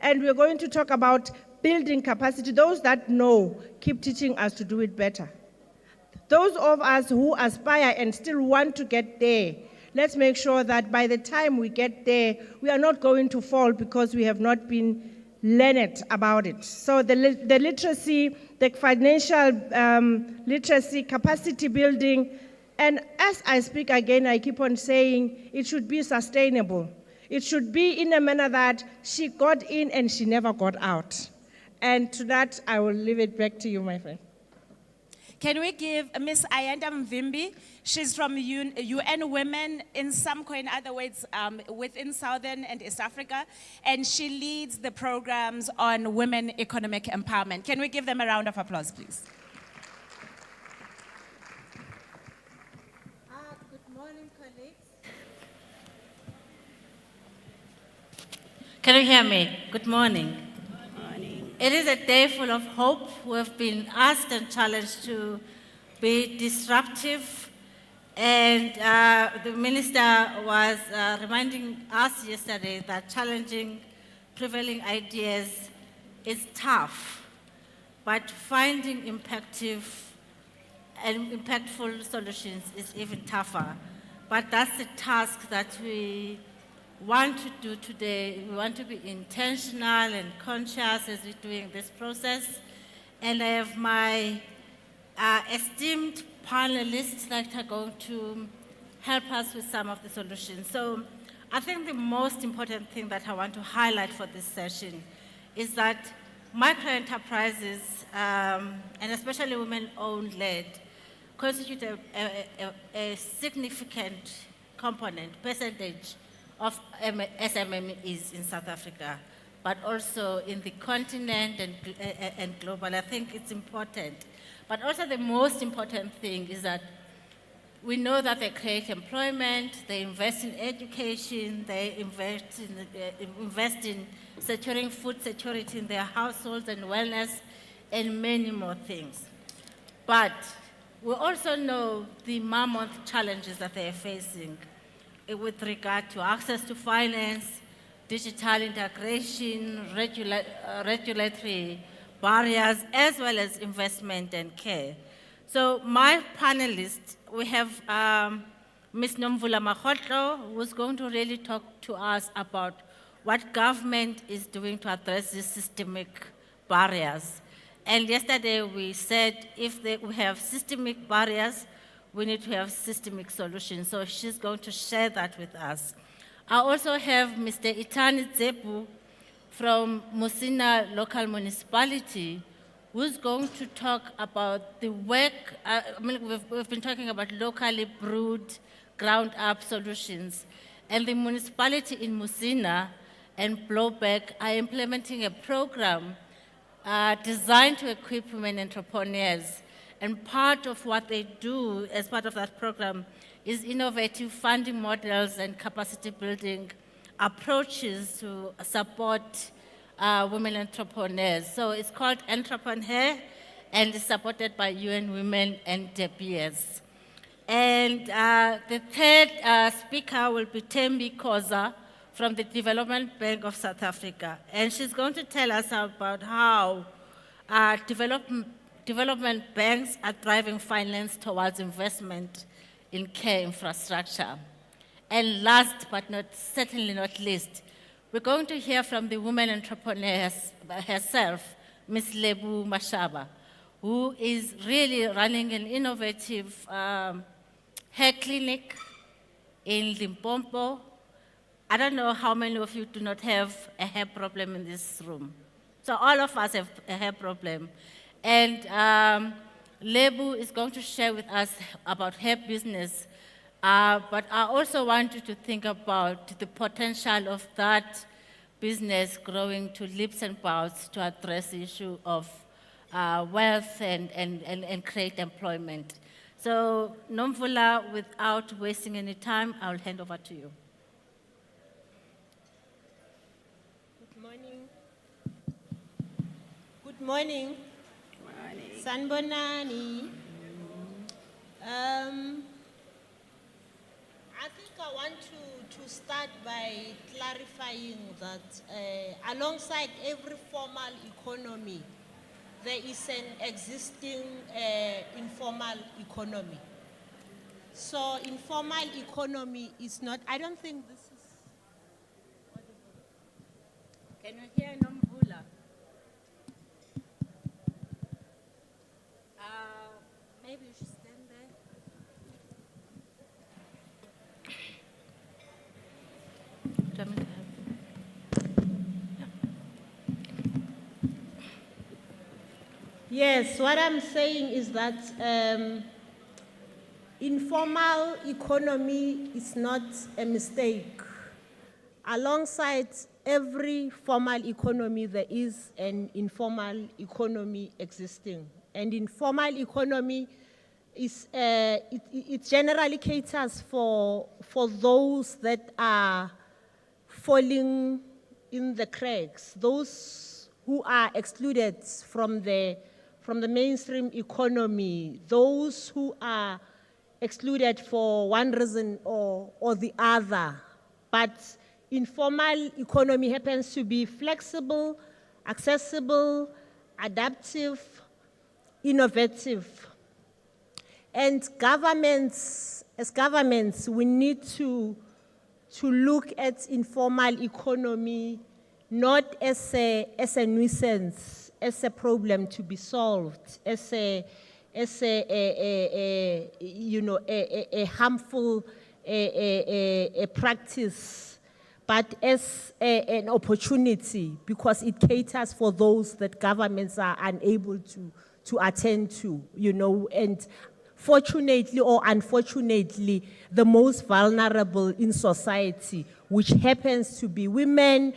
and we're going to talk about building capacity. Those that know, keep teaching us to do it better. Those of us who aspire and still want to get there, let's make sure that by the time we get there, we are not going to fall because we have not been learned about it. So the literacy, the financial literacy, capacity building, and as I speak again, I keep on saying it should be sustainable. It should be in a manner that she got in and she never got out. And to that, I will leave it back to you, my friend. Can we give Miss Ayanda Mvimbi? She's from UN Women in some coin, other words, within Southern and East Africa, and she leads the programs on women economic empowerment. Can we give them a round of applause, please? Good morning, colleagues. Can you hear me? Good morning. It is a day full of hope. We've been asked and challenged to be disruptive. And the minister was reminding us yesterday that challenging prevailing ideas is tough, but finding impactful solutions is even tougher. But that's the task that we want to do today. We want to be intentional and conscious as we're doing this process. And I have my esteemed panelists that are going to help us with some of the solutions. So I think the most important thing that I want to highlight for this session is that microenterprises, and especially women-owned led, constitute a significant percentage of SMMEs in South Africa, but also in the continent and global. I think it's important. But also the most important thing is that we know that they create employment, they invest in education, they invest in securing food security in their households and wellness, and many more things. But we also know the mammoth challenges that they are facing with regard to access to finance, digital integration, regulatory barriers, as well as investment and care. So my panelists, we have Ms. Nomvula Makgotlo, who's going to really talk to us about what government is doing to address these systemic barriers. And yesterday we said if we have systemic barriers, we need to have systemic solutions. So she's going to share that with us. I also have Mr. Itani Zepu from Musina Local Municipality, who's going to talk about the work. We've been talking about locally brewed, ground-up solutions. And the municipality in Musina and Blowback are implementing a program designed to equip women entrepreneurs. And part of what they do as part of that program is innovative funding models and capacity building approaches to support women entrepreneurs. So it's called Entrepreneur, and it's supported by UN Women and De Beers. And the third speaker will be Tembi Koza from the Development Bank of South Africa. And she's going to tell us about how development banks are driving finance towards investment in care infrastructure. And last but certainly not least, we're going to hear from the woman entrepreneur herself, Ms. Lebu Mashaba, who is really running an innovative hair clinic in Limpopo. I don't know how many of you do not have a hair problem in this room. So all of us have a hair problem. And Lebu is going to share with us about her business. But I also want you to think about the potential of that business growing to leaps and bounds to address the issue of wealth and create employment. So Nomvula, without wasting any time, I'll hand over to you. Good morning. Good morning. Sanbonani. I think I want to to start by clarifying that alongside every formal economy, there is an existing informal economy. So informal economy is not, I don't think this is. Can you hear Nomvula? Maybe you should stand there. Do you want me to have- Yes, what I'm saying is that informal economy is not a mistake. Alongside every formal economy, there is an informal economy existing. And informal economy is, it generally caters for those that are falling in the cracks, those who are excluded from the mainstream economy, those who are excluded for one reason or the other. But informal economy happens to be flexible, accessible, adaptive, innovative. And as governments, we need to look at informal economy not as a nuisance, as a problem to be solved, as a harmful practice, but as an opportunity, because it caters for those that governments are unable to attend to, and fortunately or unfortunately, the most vulnerable in society, which happens to be women,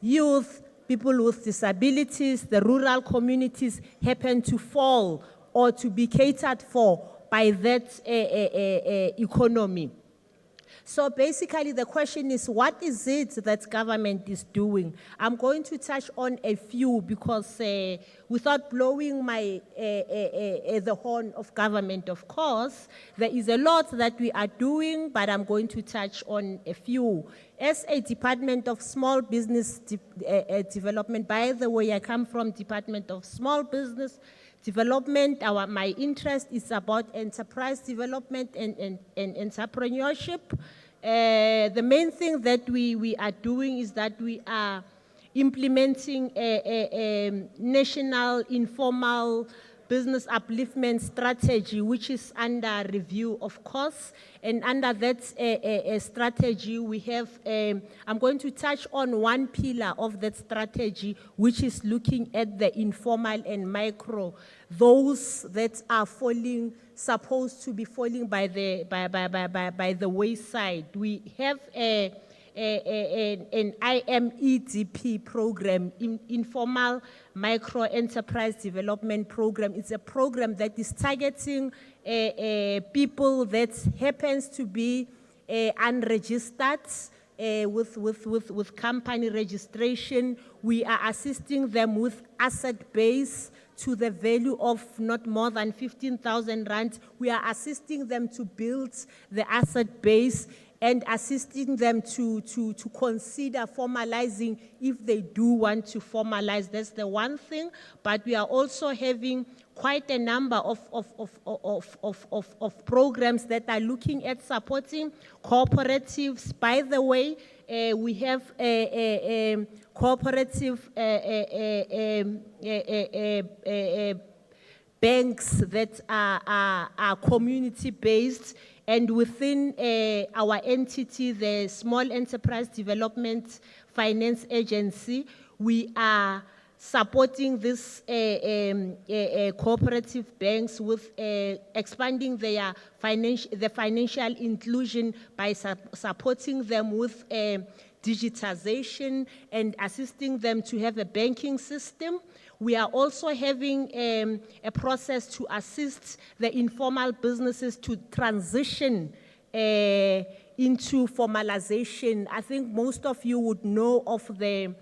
youth, people with disabilities, the rural communities, happen to fall or to be catered for by that economy. So basically the question is, what is it that government is doing? I'm going to touch on a few because without blowing the horn of government, of course, there is a lot that we are doing, but I'm going to touch on a few. As a Department of Small Business Development, by the way, I come from Department of Small Business Development. My interest is about enterprise development and entrepreneurship. The main thing that we are doing is that we are implementing a national informal business upliftment strategy, which is under review, of course. And under that strategy, we have, I'm going to touch on one pillar of that strategy, which is looking at the informal and micro, those that are supposed to be falling by the wayside. We have an IMEDP program, Informal Micro Enterprise Development Program. It's a program that is targeting people that happens to be unregistered with company registration. We are assisting them with asset base to the value of not more than 15,000 rand. We are assisting them to build the asset base and assisting them to consider formalizing if they do want to formalize. That's the one thing. But we are also having quite a number of programs that are looking at supporting cooperatives. By the way, we have a cooperative banks that are community-based, and within our entity, the Small Enterprise Development Finance Agency, we are supporting these cooperative banks with expanding the financial inclusion by supporting them with digitization and assisting them to have a banking system. We are also having a process to assist the informal businesses to transition into formalization. I think most of you would know of the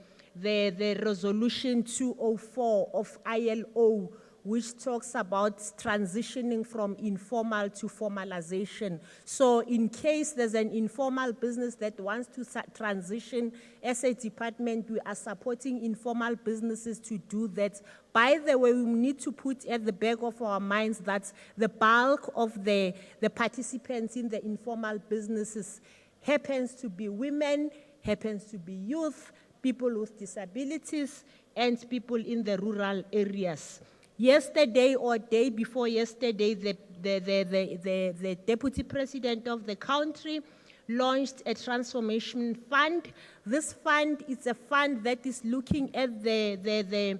resolution 204 of ILO, which talks about transitioning from informal to formalization. So in case there's an informal business that wants to transition, as a department, we are supporting informal businesses to do that. By the way, we need to put at the back of our minds that the bulk of the participants in the informal businesses happens to be women, happens to be youth, people with disabilities, and people in the rural areas. Yesterday or day before yesterday, the Deputy President of the country launched a transformation fund. This fund is a fund that is looking at the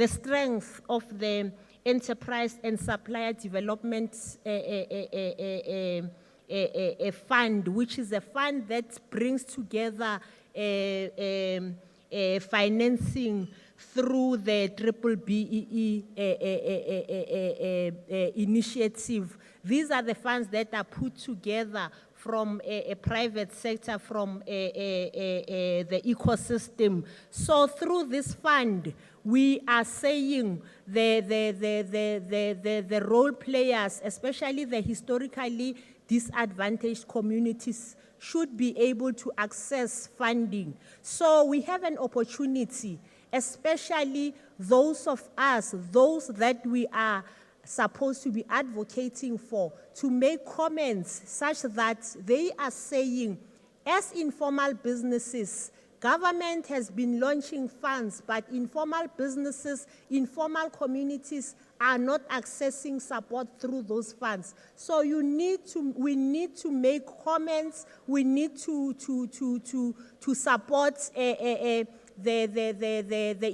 strength of the enterprise and supplier development a fund, which is a fund that brings together financing through the BBBEE initiative. These are the funds that are put together from a private sector, from the ecosystem. So through this fund, we are saying the role players, especially the historically disadvantaged communities, should be able to access funding. So we have an opportunity, especially those of us, those that we are supposed to be advocating for, to make comments such that they are saying, as informal businesses, government has been launching funds, but informal businesses, informal communities are not accessing support through those funds. So we need to make comments. We need to support the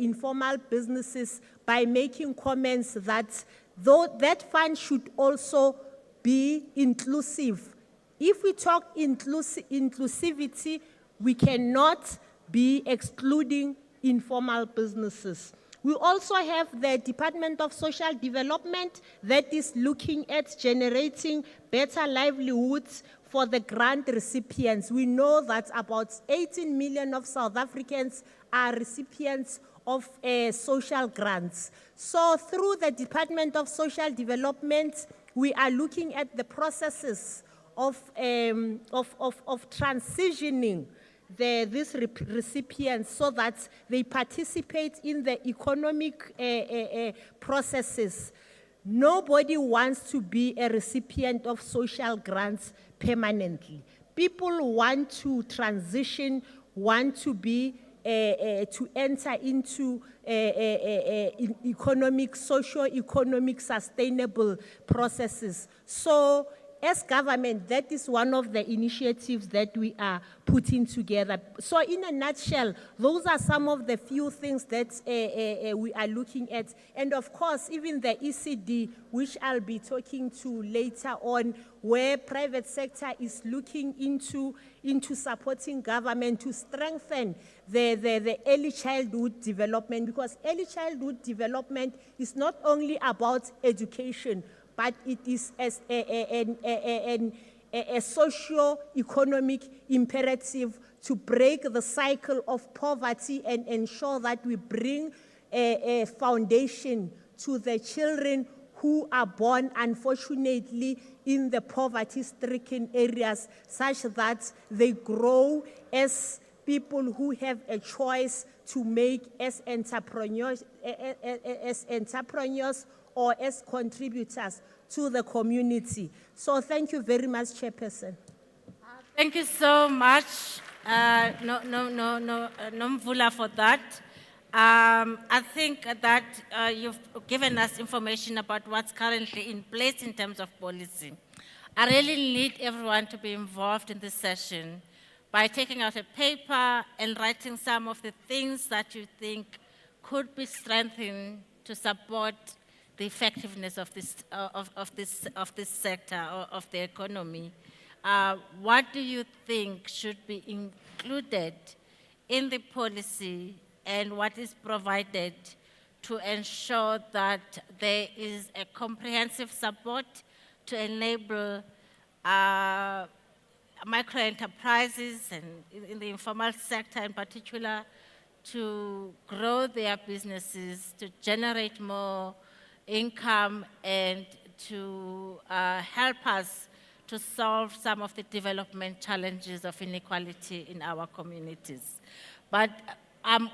informal businesses by making comments that though that fund should also be inclusive. If we talk inclusivity, we cannot be excluding informal businesses. We also have the Department of Social Development that is looking at generating better livelihoods for the grant recipients. We know that about 18 million of South Africans are recipients of social grants. So through the Department of Social Development, we are looking at the processes of transitioning these recipients so that they participate in the economic processes. Nobody wants to be a recipient of social grants permanently. People want to transition, want to be to enter into economic, socio-economic, sustainable processes. So as government, that is one of the initiatives that we are putting together. So in a nutshell, those are some of the few things that we are looking at. And of course, even the ECD, which I'll be talking to later on, where private sector is looking into supporting government to strengthen the early childhood development, because early childhood development is not only about education, but it is as a socio-economic imperative to break the cycle of poverty and ensure that we bring a foundation to the children who are born, unfortunately, in the poverty-stricken areas, such that they grow as people who have a choice to make as entrepreneurs or as contributors to the community. So thank you very much, Chairperson. Thank you so much, Nomvula, for that. I think that you've given us information about what's currently in place in terms of policy. I really need everyone to be involved in this session by taking out a paper and writing some of the things that you think could be strengthened to support the effectiveness of this sector of the economy. What do you think should be included in the policy, and what is provided to ensure that there is a comprehensive support to enable micro-enterprises and in the informal sector in particular to grow their businesses, to generate more income and to help us to solve some of the development challenges of inequality in our communities. But I'm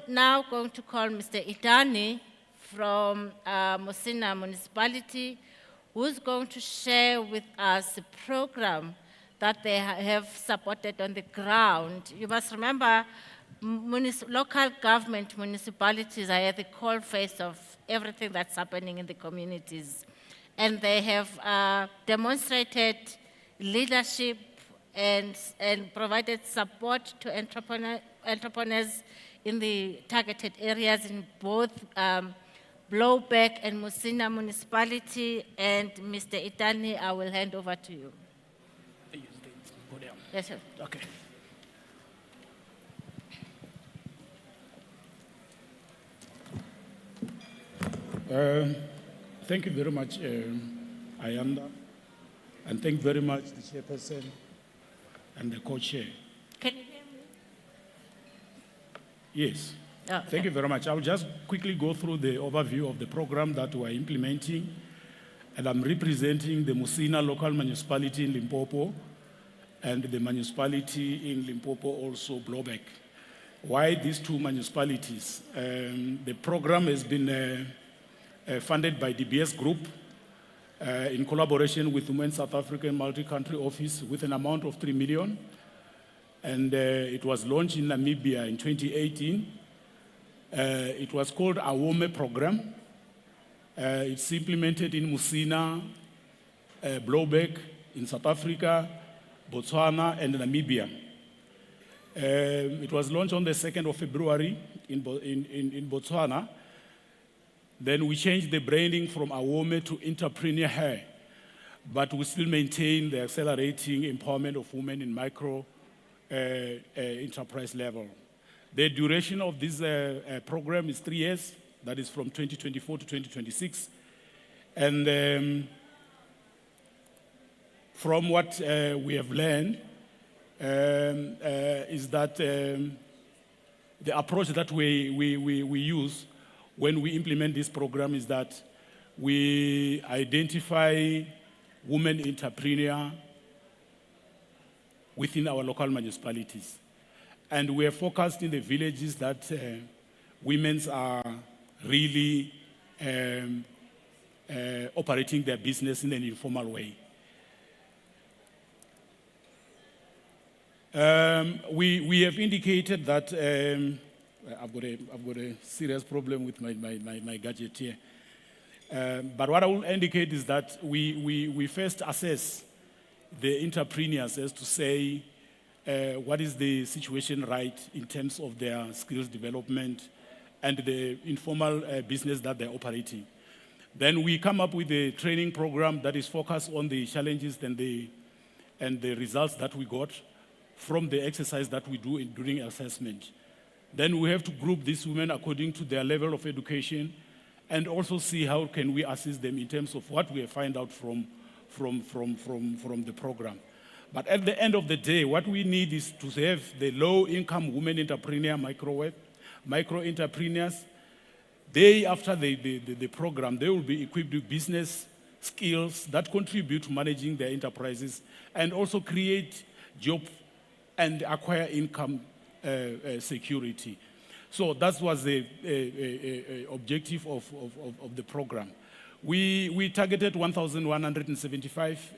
now going to call Mr. Itani from Musina Municipality, who's going to share with us the program that they have supported on the ground. You must remember, local government municipalities are at the coalface of everything that's happening in the communities. And they have demonstrated leadership and provided support to entrepreneurs in the targeted areas in both Blowback and Musina Municipality. And Mr. Itani, I will hand over to you. Go down. Yes, sir. Okay. Thank you very much, Ayanda, and thank you very much the chairperson and the co-chair. Can you hear me? Yes. Oh, okay. Thank you very much. I'll just quickly go through the overview of the program that we're implementing. And I'm representing the Musina local municipality in Limpopo and the municipality in Limpopo, also Blowback. Why these two municipalities? The program has been funded by DBS Group in collaboration with Women South African Multi-Country Office with an amount of 3 million. And it was launched in Namibia in 2018. It was called Awome program. It's implemented in Musina, Blowback in South Africa, Botswana, and Namibia. It was launched on the 2nd of February in Botswana. Then we changed the branding from Awome to Entrepreneur Her, but we still maintain the accelerating empowerment of women in micro enterprise level. The duration of this program is 3 years, that is from 2024 to 2026. And from what we have learned is that the approach that we use when we implement this program is that we identify women entrepreneurs within our local municipalities. And we are focused in the villages that women are really operating their business in an informal way. We have indicated that I've got a serious problem with my gadget here. But what I will indicate is that we first assess the entrepreneurs as to say what is the situation right in terms of their skills development and the informal business that they're operating. Then we come up with a training program that is focused on the challenges and the results that we got from the exercise that we do during assessment. Then we have to group these women according to their level of education and also see how can we assist them in terms of what we find out from the program. But at the end of the day, what we need is to have the low-income women entrepreneur, micro entrepreneurs. They, after the program, they will be equipped with business skills that contribute to managing their enterprises and also create jobs and acquire income security. So that was the objective of the program. We targeted 1,175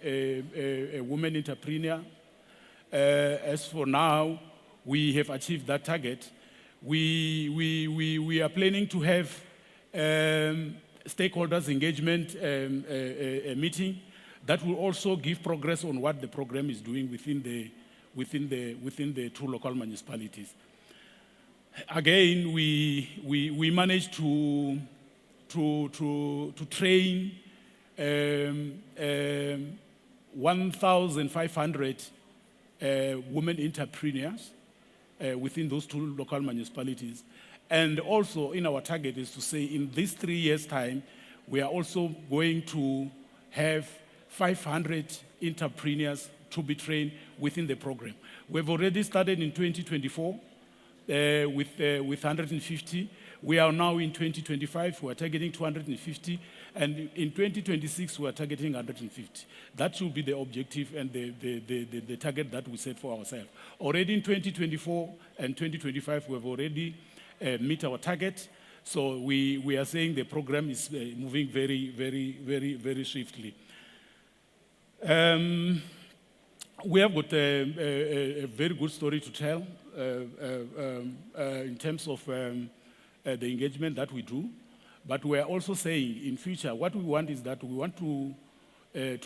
women entrepreneurs. As for now, we have achieved that target. We are planning to have stakeholders engagement meeting that will also give progress on what the program is doing within the two local municipalities. Again, we managed to train 1,500 women entrepreneurs within those two local municipalities. And also in our target is to say in this 3 years' time, we are also going to have 500 entrepreneurs to be trained within the program. We've already started in 2024 with 150. We are now in 2025, we are targeting 250, and in 2026, we are targeting 150. That should be the objective and the target that we set for ourselves. Already in 2024 and 2025, we have already met our target. So we are saying the program is moving very, very, very, very swiftly. We have got a very good story to tell in terms of the engagement that we do. But we are also saying in future, what we want is that we want to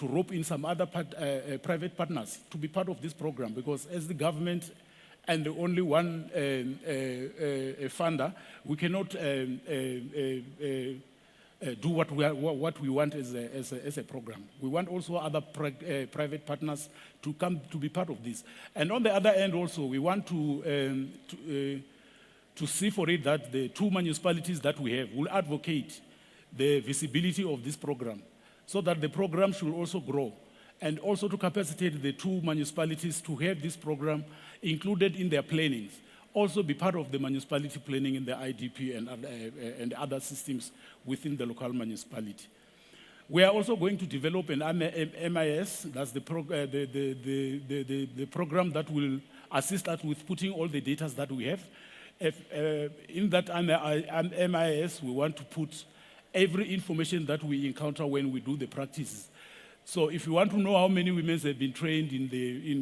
rope in some other private partners to be part of this program, because as the government and the only one funder, we cannot do what we want as a program. We want also other private partners to come to be part of this. And on the other end also, we want to see for it that the 2 municipalities that we have will advocate the visibility of this program, so that the program should also grow, and also to capacitate the 2 municipalities to have this program included in their plannings, also be part of the municipality planning in the IDP and other systems within the local municipality. We are also going to develop an MIS, that's the program that will assist us with putting all the data that we have. In that MIS, we want to put every information that we encounter when we do the practices. So if you want to know how many women have been trained in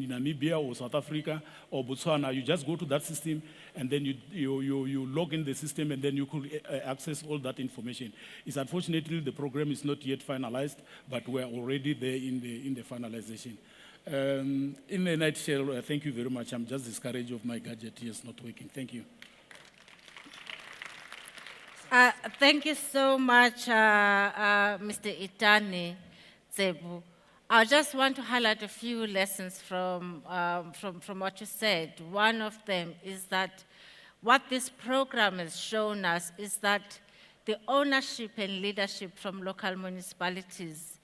Namibia or South Africa or Botswana, you just go to that system and then you log in the system, and then you could access all that information. It's unfortunately the program is not yet finalized, but we're already there in the finalization. In a nutshell, thank you very much. I'm just discouraged of my gadget here, it's not working. Thank you. Thank you so much, Mr. Itani Zebu. I just want to highlight a few lessons from what you said. One of them is that what this program has shown us is that the ownership and leadership from local municipalities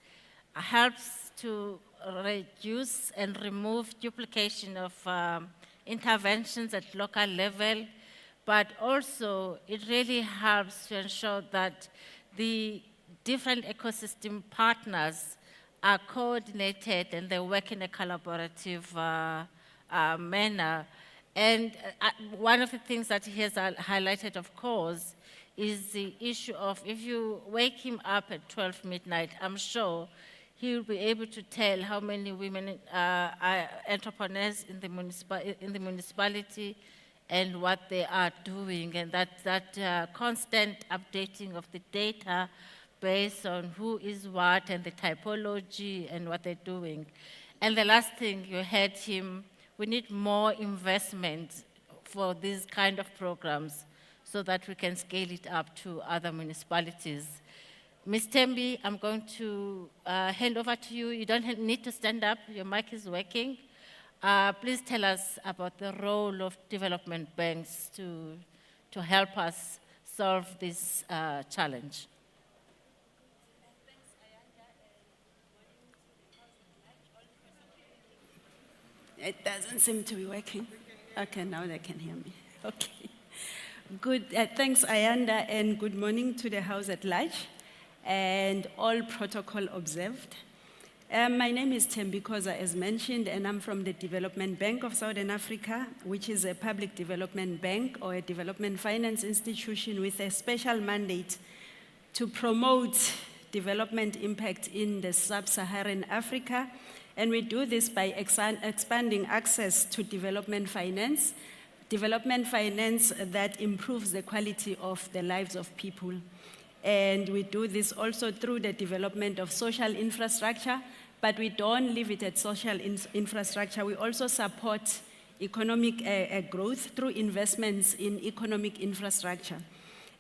helps to reduce and remove duplication of interventions at local level, but also it really helps to ensure that the different ecosystem partners are coordinated and they work in a collaborative manner. And one of the things that he has highlighted, of course, is the issue of if you wake him up at 12 midnight, I'm sure he will be able to tell how many women are entrepreneurs in the municipality and what they are doing, and that constant updating of the data based on who is what and the typology and what they're doing. And the last thing, you heard him, we need more investment for these kind of programs so that we can scale it up to other municipalities. Ms. Tembi, I'm going to hand over to you. You don't need to stand up, your mic is working. Please tell us about the role of development banks to help us solve this challenge. It doesn't seem to be working. Okay, now they can hear me. Okay. Good. Thanks, Ayanda, and good morning to the House at large and all protocol observed. My name is Tembi Koza, as mentioned, and I'm from the Development Bank of Southern Africa, which is a public development bank or a development finance institution with a special mandate to promote development impact in the sub-Saharan Africa. And we do this by expanding access to development finance that improves the quality of the lives of people. And we do this also through the development of social infrastructure, but we don't leave it at social infrastructure. We also support economic growth through investments in economic infrastructure.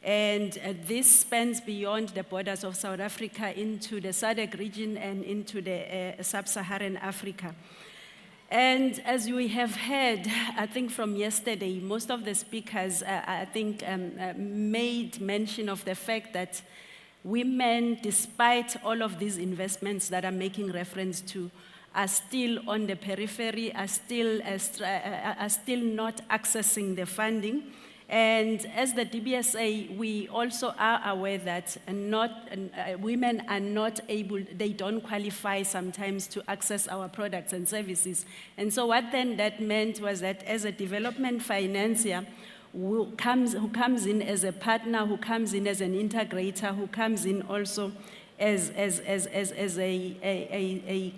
And this spans beyond the borders of South Africa into the SADC region and into the sub-Saharan Africa. And as we have heard, I think from yesterday, most of the speakers, made mention of the fact that women, despite all of these investments that I'm making reference to, are still on the periphery, are still not accessing the funding. And as the DBSA, we also are aware that women are not able, they don't qualify sometimes to access our products and services. And so what then that meant was that as a development financier, who comes in as a partner, who comes in as an integrator, who comes in also as a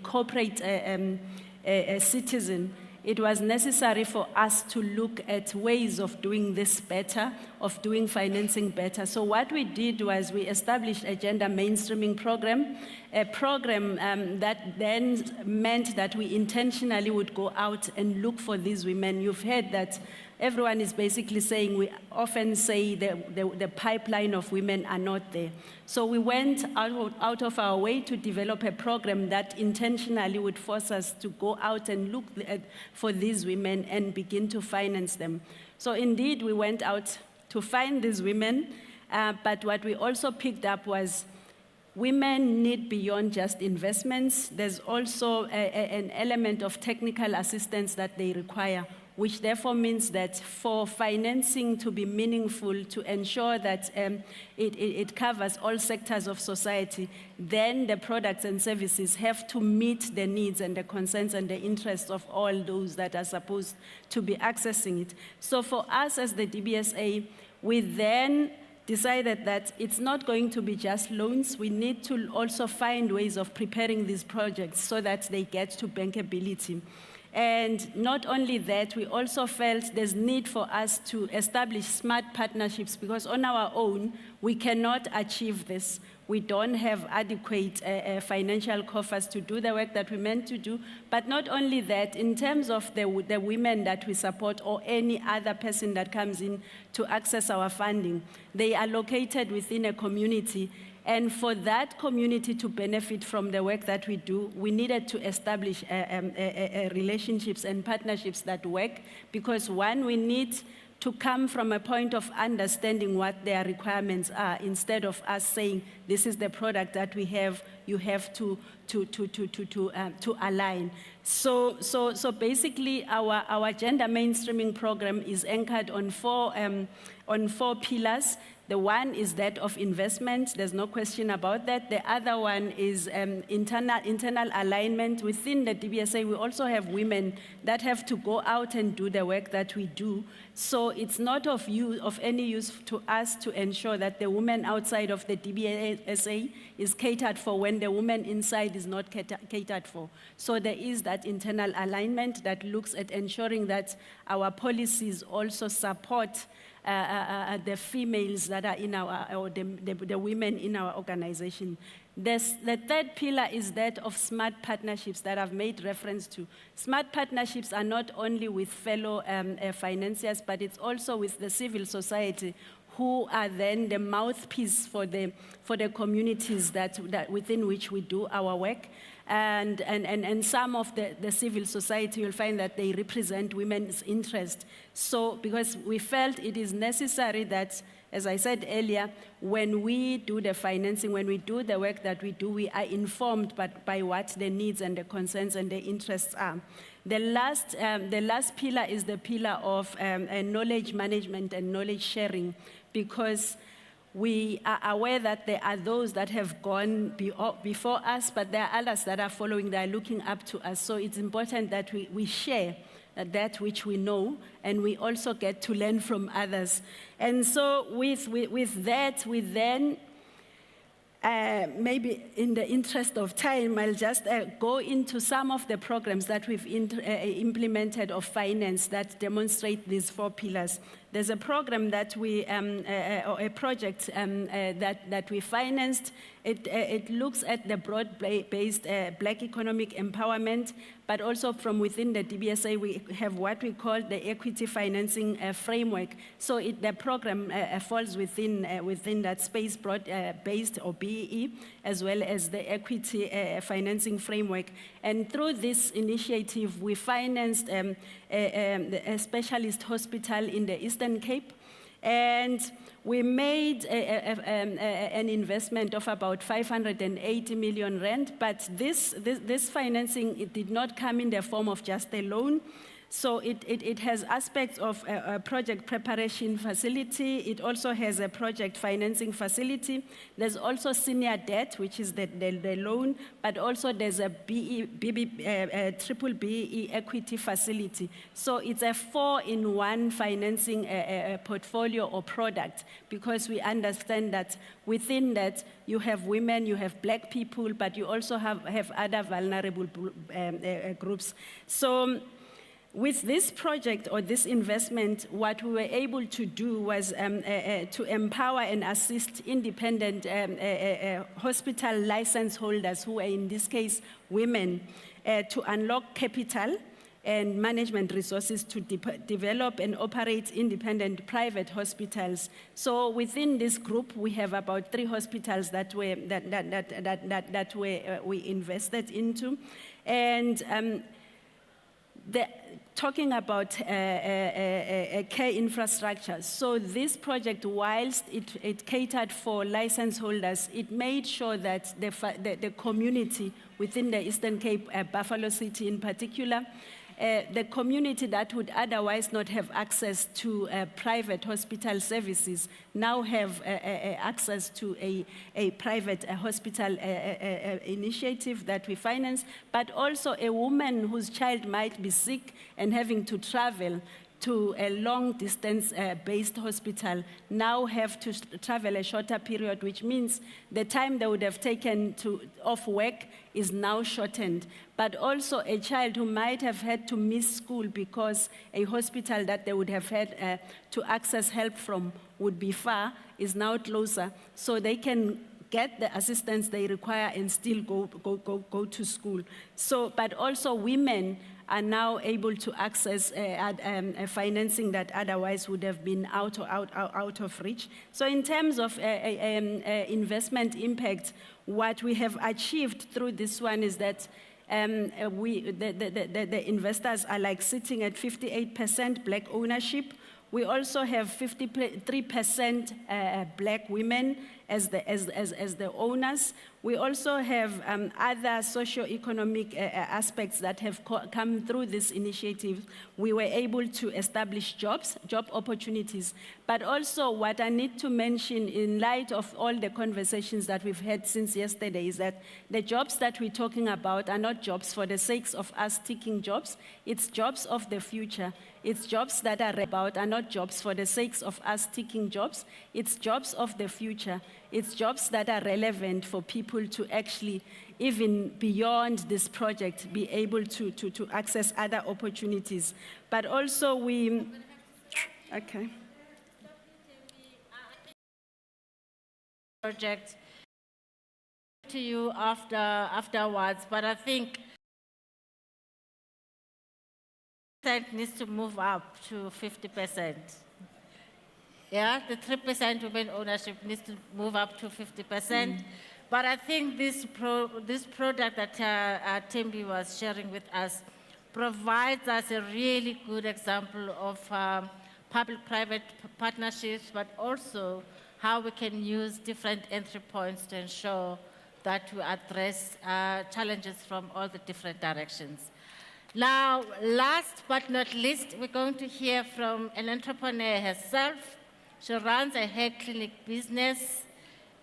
corporate a citizen, it was necessary for us to look at ways of doing this better, of doing financing better. So what we did was we established a gender mainstreaming program, a program that then meant that we intentionally would go out and look for these women. You've heard that everyone is basically saying, we often say the pipeline of women are not there. So we went out of our way to develop a program that intentionally would force us to go out and look for these women and begin to finance them. So indeed, we went out to find these women, but what we also picked up was women need beyond just investments. There's also an element of technical assistance that they require, which therefore means that for financing to be meaningful, to ensure that it covers all sectors of society, then the products and services have to meet the needs and the concerns and the interests of all those that are supposed to be accessing it. So for us as the DBSA, we then decided that it's not going to be just loans. We need to also find ways of preparing these projects so that they get to bankability. And not only that, we also felt there's need for us to establish smart partnerships, because on our own, we cannot achieve this. We don't have adequate financial coffers to do the work that we meant to do. But not only that, in terms of the women that we support or any other person that comes in to access our funding, they are located within a community. And for that community to benefit from the work that we do, we needed to establish relationships and partnerships that work, because one, we need to come from a point of understanding what their requirements are, instead of us saying, this is the product that we have, you have to align. So basically, our gender mainstreaming program is anchored on four pillars. The one is that of investment. There's no question about that. The other one is internal alignment. Within the DBSA, we also have women that have to go out and do the work that we do. So it's not of any use to us to ensure that the woman outside of the DBSA is catered for when the woman inside is not catered for. So there is that internal alignment that looks at ensuring that our policies also support the females that are in or the women in our organization. The third pillar is that of smart partnerships that I've made reference to. Smart partnerships are not only with fellow financiers, but it's also with the civil society, who are then the mouthpiece for the communities that within which we do our work. And some of the civil society, you'll find that they represent women's interest. So, because we felt it is necessary that, as I said earlier, when we do the financing, when we do the work that we do, we are informed by what the needs and the concerns and the interests are. The last pillar is the pillar of knowledge management and knowledge sharing, because we are aware that there are those that have gone before us, but there are others that are following, that are looking up to us. So it's important that we share that which we know, and we also get to learn from others. And so with that, we then, maybe in the interest of time, I'll just go into some of the programs that we've implemented of finance that demonstrate these four pillars. There's a program that we, or a project that we financed. It looks at the broad-based Black economic empowerment, but also from within the DBSA, we have what we call the equity financing framework. So the program falls within that space, broad-based or BEE, as well as the equity financing framework. And through this initiative, we financed a specialist hospital in the Eastern Cape. And we made an investment of about 580 million rand, but this financing, it did not come in the form of just a loan. So it has aspects of a project preparation facility. It also has a project financing facility. There's also senior debt, which is the loan, but also there's a triple BE equity facility. So it's a 4-in-1 financing portfolio or product, because we understand that within that you have women, you have Black people, but you also have other vulnerable groups. So with this project or this investment, what we were able to do was to empower and assist independent hospital license holders, who are in this case women, to unlock capital and management resources to develop and operate independent private hospitals. So within this group, we have about 3 hospitals that we invested into, and talking about care infrastructure. So this project, whilst it catered for license holders, it made sure that the community within the Eastern Cape, Buffalo City in particular, the community that would otherwise not have access to private hospital services now have access to a private hospital initiative that we finance, but also a woman whose child might be sick and having to travel to a long-distance based hospital now have to travel a shorter period, which means the time they would have taken off work is now shortened. But also a child who might have had to miss school because a hospital that they would have had to access help from would be far is now closer, so they can get the assistance they require and still go to school. So, but also women are now able to access financing that otherwise would have been out of reach. So in terms of investment impact, what we have achieved through this one is that the investors are like sitting at 58% Black ownership. We also have 53% Black women as the owners. We also have other socio-economic aspects that have come through this initiative. We were able to establish job opportunities. But also what I need to mention in light of all the conversations that we've had since yesterday is that the jobs that we're talking about are not jobs for the sake of us ticking jobs. It's jobs of the future. It's jobs that are not jobs for the sake of us ticking jobs. It's jobs of the future. It's jobs that are relevant for people to actually, even beyond this project, be able to access other opportunities. But also okay. Project to you afterwards, but I think that needs to move up to 50%. Yeah, the 3% women ownership needs to move up to 50%. But I think this product that Thembi was sharing with us provides us a really good example of public-private partnerships, but also how we can use different entry points to ensure that we address challenges from all the different directions. Now, last but not least, we're going to hear from an entrepreneur herself. She runs a hair clinic business,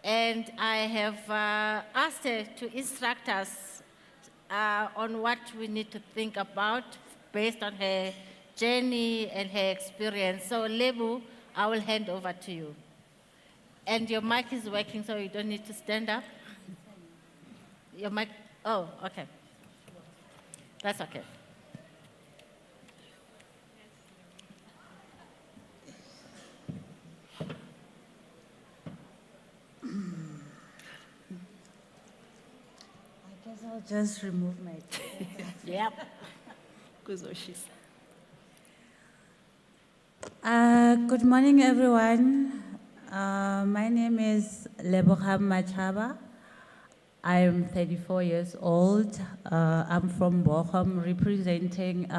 and I have asked her to instruct us on what we need to think about based on her journey and her experience. So, Lebu, I will hand over to you. And your mic is working, so you don't need to stand up. Your mic, oh, okay. That's okay. I'll just remove my Yep. Good morning, everyone. My name is Leboham Machaba. I am 34 years old. I'm from Bochum, representing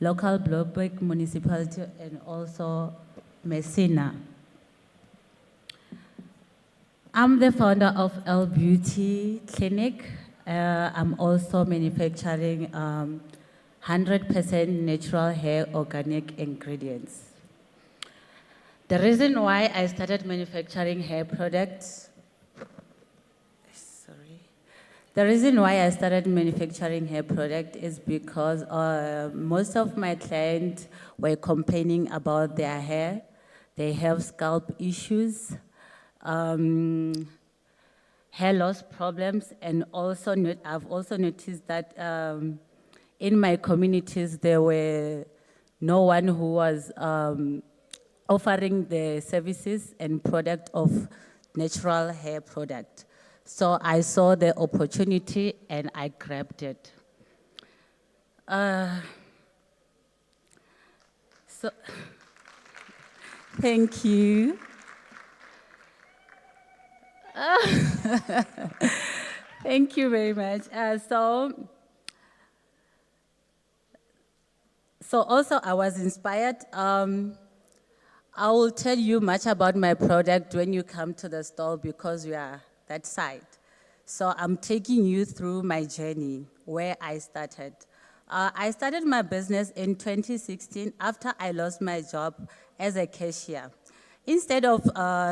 local Bloemfontein Municipality and also Messina. I'm the founder of L Beauty Clinic. I'm also manufacturing 100% natural hair organic ingredients. The reason why I started manufacturing hair products, the reason why I started manufacturing hair product is because most of my clients were complaining about their hair. They have scalp issues, hair loss problems, and also I've also noticed that in my communities there were no one who was offering the services and product of natural hair product. So I saw the opportunity and I grabbed it. So, thank you. Thank you very much. So also I was inspired. I will tell you much about my product when you come to the stall because we are that side. So I'm taking you through my journey, where I started. I started my business in 2016 after I lost my job as a cashier. Instead of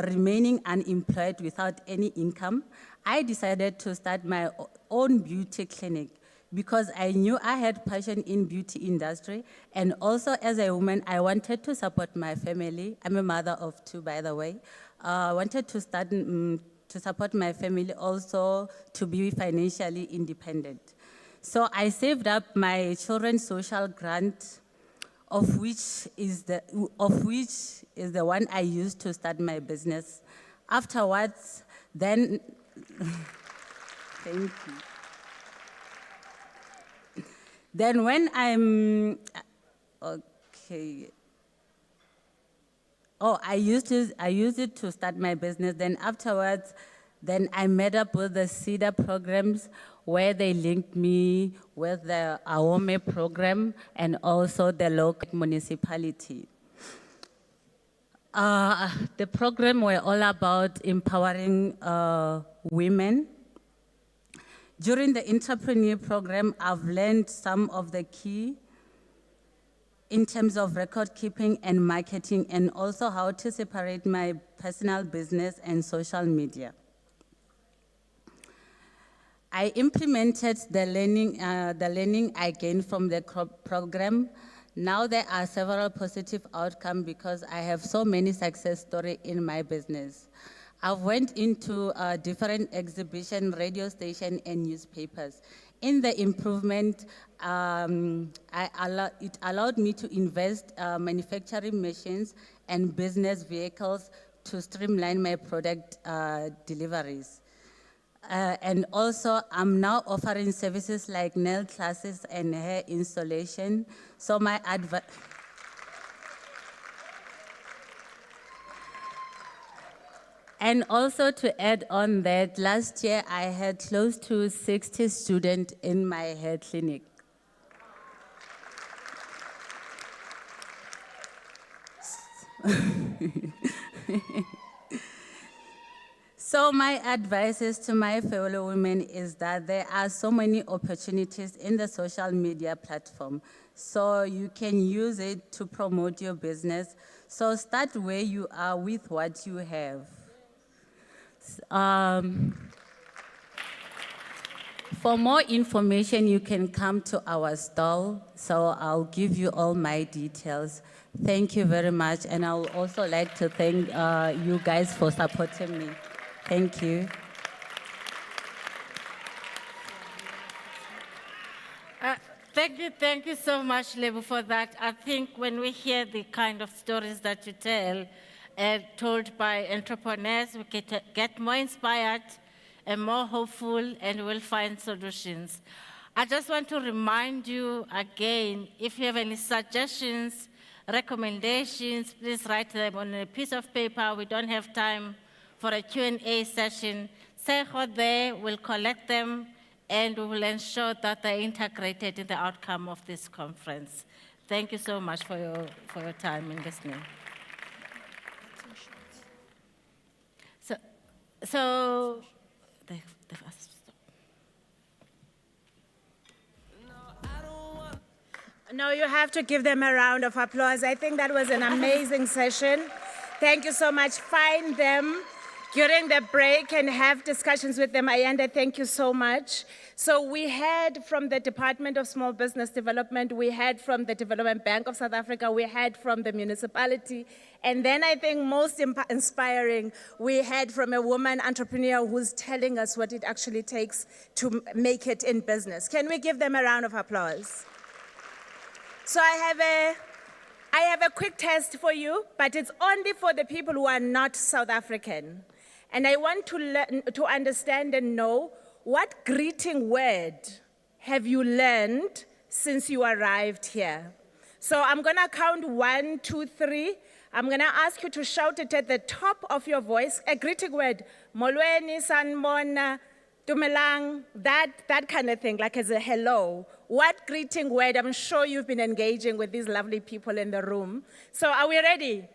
remaining unemployed without any income, I decided to start my own beauty clinic because I knew I had passion in beauty industry, and also as a woman, I wanted to support my family. I'm a mother of 2, by the way. I wanted to start to support my family, also to be financially independent. So I saved up my children's social grant, of which is the one I used to start my business. Afterwards, then, thank you. Then when I'm, okay. Oh, I used it to start my business. Then afterwards, then I met up with the CEDA programs where they linked me with the AOME program and also the local municipality. The program were all about empowering women. During the entrepreneur program, I've learned some of the key in terms of record keeping and marketing, and also how to separate my personal business and social media. I implemented the learning I gained from the program. Now there are several positive outcomes because I have so many success stories in my business. I've went into different exhibition, radio station, and newspapers. In the improvement, it allowed me to invest manufacturing machines and business vehicles to streamline my product deliveries. And also, I'm now offering services like nail classes and hair installation. So my advice. And also to add on that, last year I had close to 60 students in my hair clinic. So my advice is to my fellow women is that there are so many opportunities in the social media platform. So you can use it to promote your business. So start where you are with what you have. For more information, you can come to our stall. So I'll give you all my details. Thank you very much. And I would also like to thank you guys for supporting me. Thank you. Thank you so much, Lebo, for that. I think when we hear the kind of stories that you tell, told by entrepreneurs, we get more inspired and more hopeful, and we'll find solutions. I just want to remind you again, if you have any suggestions, recommendations, please write them on a piece of paper. We don't have time for a Q&A session. Say what there, we'll collect them, and we will ensure that they're integrated in the outcome of this conference. Thank you so much for your time in listening. So No, you have to give them a round of applause. I think that was an amazing session. Thank you so much. Find them during the break and have discussions with them. Ayanda, thank you so much. So we heard from the Department of Small Business Development, we heard from the Development Bank of South Africa, we heard from the municipality, and then I think most inspiring, we heard from a woman entrepreneur who's telling us what it actually takes to make it in business. Can we give them a round of applause? So I have a quick test for you, but it's only for the people who are not South African. And I want to understand and know, what greeting word have you learned since you arrived here? So I'm gonna count 1, 2, 3. I'm gonna ask you to shout it at the top of your voice, a greeting word, molweni, sanbona, dumelang, that kind of thing, like as a hello. What greeting word? I'm sure you've been engaging with these lovely people in the room. So are we ready?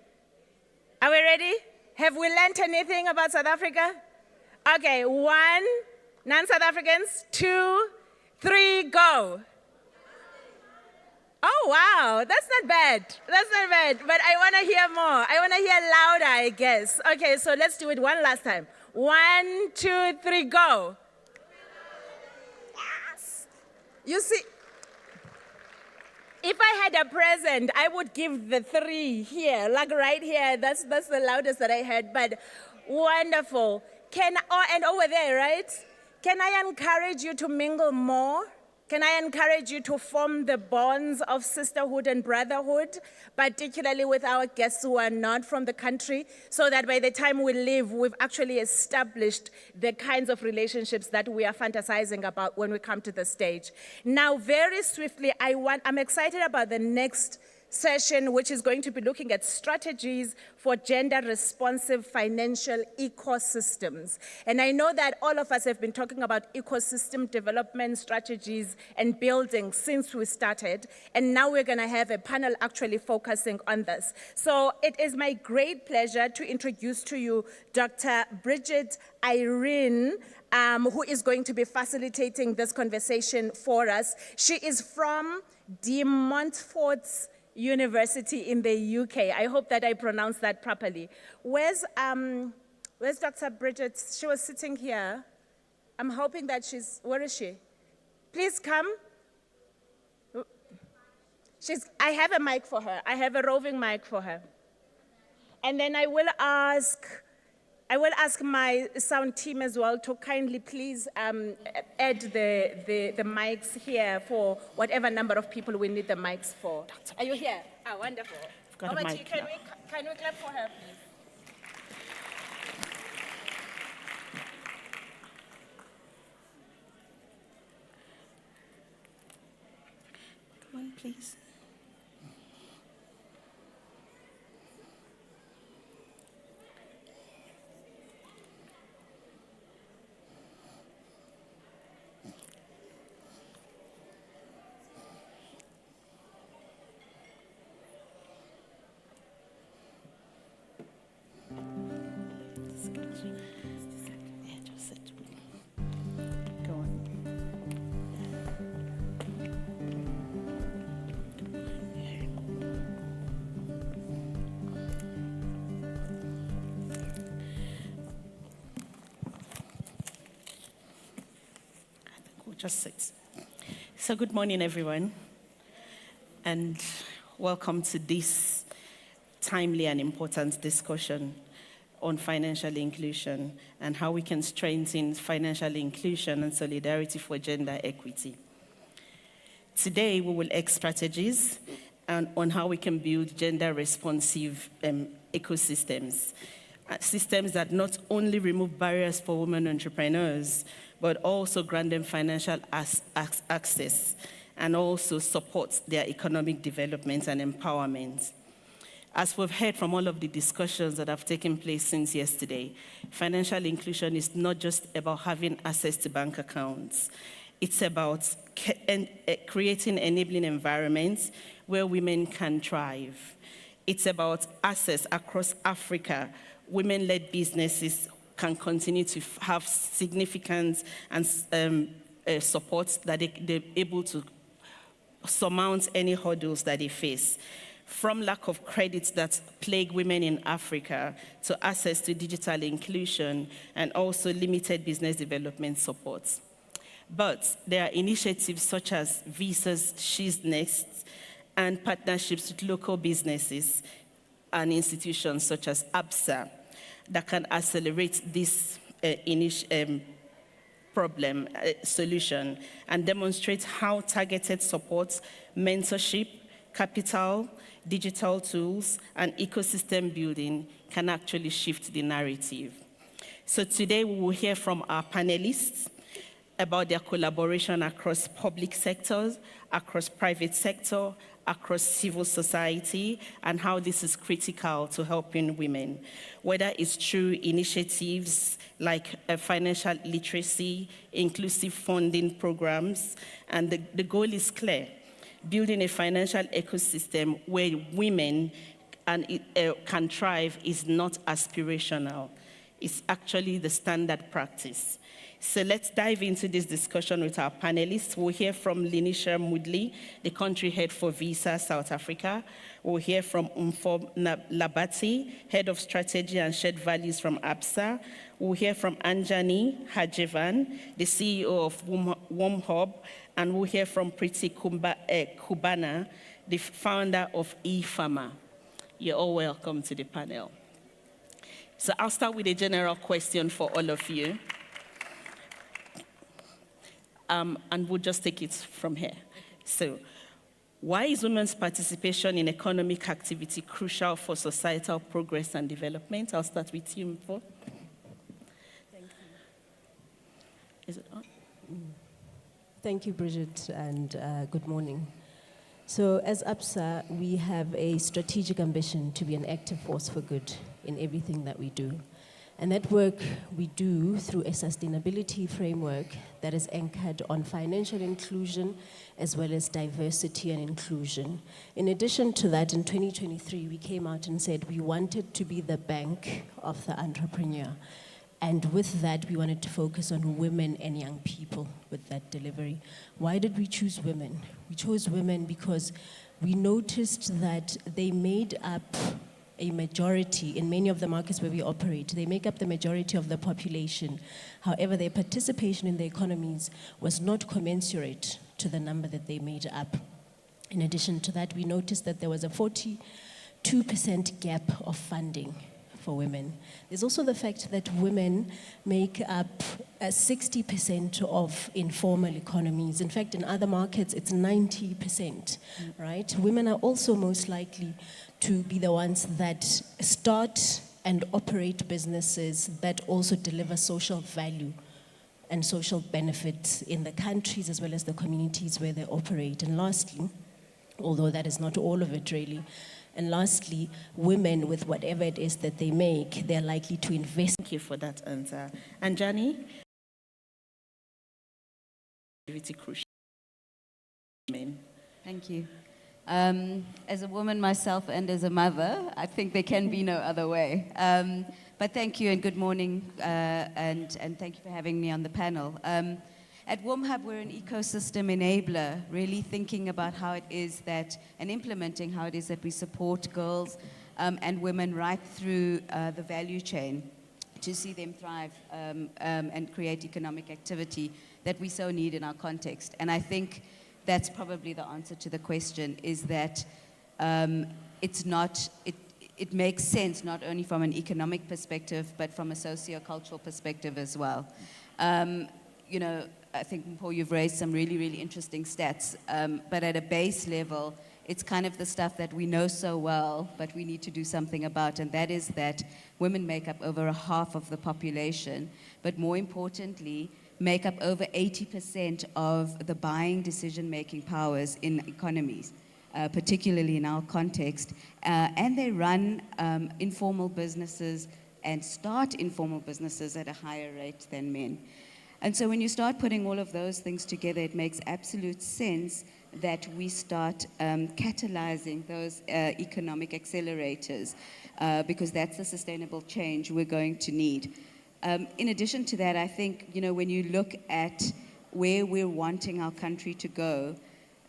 Are we ready? Have we learned anything about South Africa? Okay, 1, non-South Africans, 2, 3, go. Oh, wow, that's not bad. That's not bad, but I want to hear more. I want to hear louder, I guess. Okay, so let's do it one last time. 1, 2, 3, go. Yes. You see, if I had a present, I would give the 3 here, like right here. That's the loudest that I heard, but wonderful. And over there, right? Can I encourage you to mingle more? Can I encourage you to form the bonds of sisterhood and brotherhood, particularly with our guests who are not from the country, so that by the time we leave, we've actually established the kinds of relationships that we are fantasizing about when we come to the stage. Now, very swiftly, I'm excited about the next session, which is going to be looking at strategies for gender-responsive financial ecosystems. And I know that all of us have been talking about ecosystem development strategies and building since we started, and now we're going to have a panel actually focusing on this. So it is my great pleasure to introduce to you Dr. Bridget Irene, who is going to be facilitating this conversation for us. She is from De Montfort's University in the UK. I hope that I pronounced that properly. Where's Dr. Bridget? She was sitting here. I'm hoping that where is she? Please come. I have a mic for her. I have a roving mic for her. And then I will ask my sound team as well to kindly please add the mics here for whatever number of people we need the mics for. Are you here? Ah, wonderful. Can we clap for her, please? Come on, please. Just sit. So good morning, everyone, and welcome to this timely and important discussion on financial inclusion and how we can strengthen financial inclusion and solidarity for gender equity. Today, we will explore strategies on how we can build gender-responsive ecosystems, systems that not only remove barriers for women entrepreneurs, but also grant them financial access and also support their economic development and empowerment. As we've heard from all of the discussions that have taken place since yesterday, financial inclusion is not just about having access to bank accounts. It's about creating enabling environments where women can thrive. It's about access across Africa. Women-led businesses can continue to have significant and support that they're able to surmount any hurdles that they face, from lack of credits that plague women in Africa to access to digital inclusion and also limited business development support. But there are initiatives such as Visa's She's Next and partnerships with local businesses and institutions such as ABSA that can accelerate this problem solution and demonstrate how targeted support, mentorship, capital, digital tools, and ecosystem building can actually shift the narrative. So today we will hear from our panelists about their collaboration across public sectors, across private sector, across civil society, and how this is critical to helping women, whether it's through initiatives like financial literacy, inclusive funding programs, and the goal is clear: building a financial ecosystem where women can thrive is not aspirational. It's actually the standard practice. So let's dive into this discussion with our panelists. We'll hear from Linisha Mudley, the country head for Visa South Africa. We'll hear from Umfo Labati, head of strategy and shared values from ABSA. We'll hear from Anjani Hajevan, the CEO of Warm Hub. And we'll hear from Priti Kubana, the founder of eFarmer. You're all welcome to the panel. So I'll start with a general question for all of you. And we'll just take it from here. So, why is women's participation in economic activity crucial for societal progress and development? I'll start with you, Mpo. Thank you. Is it on? Thank you, Bridget, and good morning. So, as ABSA, we have a strategic ambition to be an active force for good in everything that we do. And that work we do through a sustainability framework that is anchored on financial inclusion as well as diversity and inclusion. In addition to that, in 2023, we came out and said we wanted to be the bank of the entrepreneur. And with that, we wanted to focus on women and young people with that delivery. Why did we choose women? We chose women because we noticed that they made up a majority in many of the markets where we operate. They make up the majority of the population. However, their participation in the economies was not commensurate to the number that they made up. In addition to that, we noticed that there was a 42% gap of funding for women. There's also the fact that women make up 60% of informal economies. In fact, in other markets, it's 90%, right? Women are also most likely to be the ones that start and operate businesses that also deliver social value and social benefits in the countries as well as the communities where they operate. And lastly, although that is not all of it really, and lastly, women with whatever it is that they make, they're likely to invest. Thank you for that answer. Anjani? Crucial. Thank you. As a woman myself and as a mother, I think there can be no other way. But thank you and good morning, and thank you for having me on the panel. At Warm Hub, we're an ecosystem enabler, really thinking about how it is that, and implementing how it is that we support girls and women right through the value chain to see them thrive and create economic activity that we so need in our context. And I think that's probably the answer to the question, is that it makes sense not only from an economic perspective, but from a socio-cultural perspective as well. You know, I think, Paul, you've raised some really, really interesting stats, but at a base level, it's kind of the stuff that we know so well, but we need to do something about, and that is that women make up over half of the population, but more importantly, make up over 80% of the buying decision-making powers in economies, particularly in our context, and they run informal businesses and start informal businesses at a higher rate than men. And so when you start putting all of those things together, it makes absolute sense that we start catalyzing those economic accelerators, because that's the sustainable change we're going to need. In addition to that, I think, you know, when you look at where we're wanting our country to go,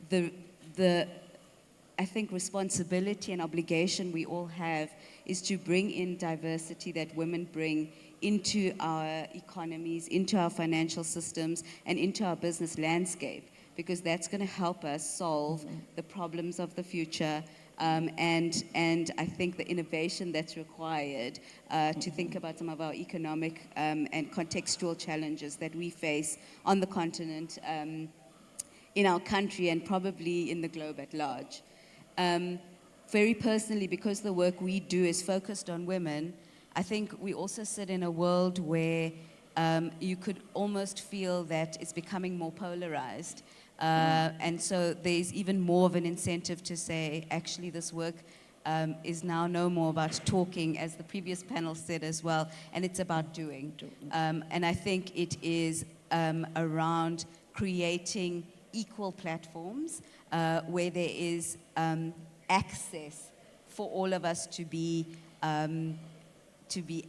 the I think responsibility and obligation we all have is to bring in diversity that women bring into our economies, into our financial systems, and into our business landscape, because that's going to help us solve the problems of the future. And I think the innovation that's required to think about some of our economic and contextual challenges that we face on the continent, in our country, and probably in the globe at large. Very personally, because the work we do is focused on women, I think we also sit in a world where you could almost feel that it's becoming more polarized. And so there's even more of an incentive to say, actually, this work is now no more about talking, as the previous panel said as well, and it's about doing. And I think it is around creating equal platforms where there is access for all of us to be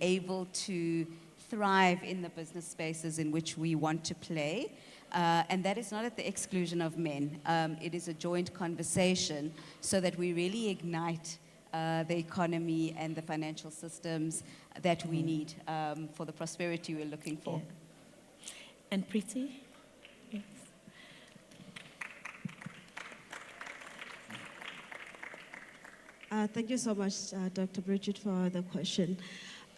able to thrive in the business spaces in which we want to play. And that is not at the exclusion of men. It is a joint conversation so that we really ignite the economy and the financial systems that we need for the prosperity we're looking for. Yeah. And Preeti? Yes. Thank you so much, Dr. Bridget, for the question.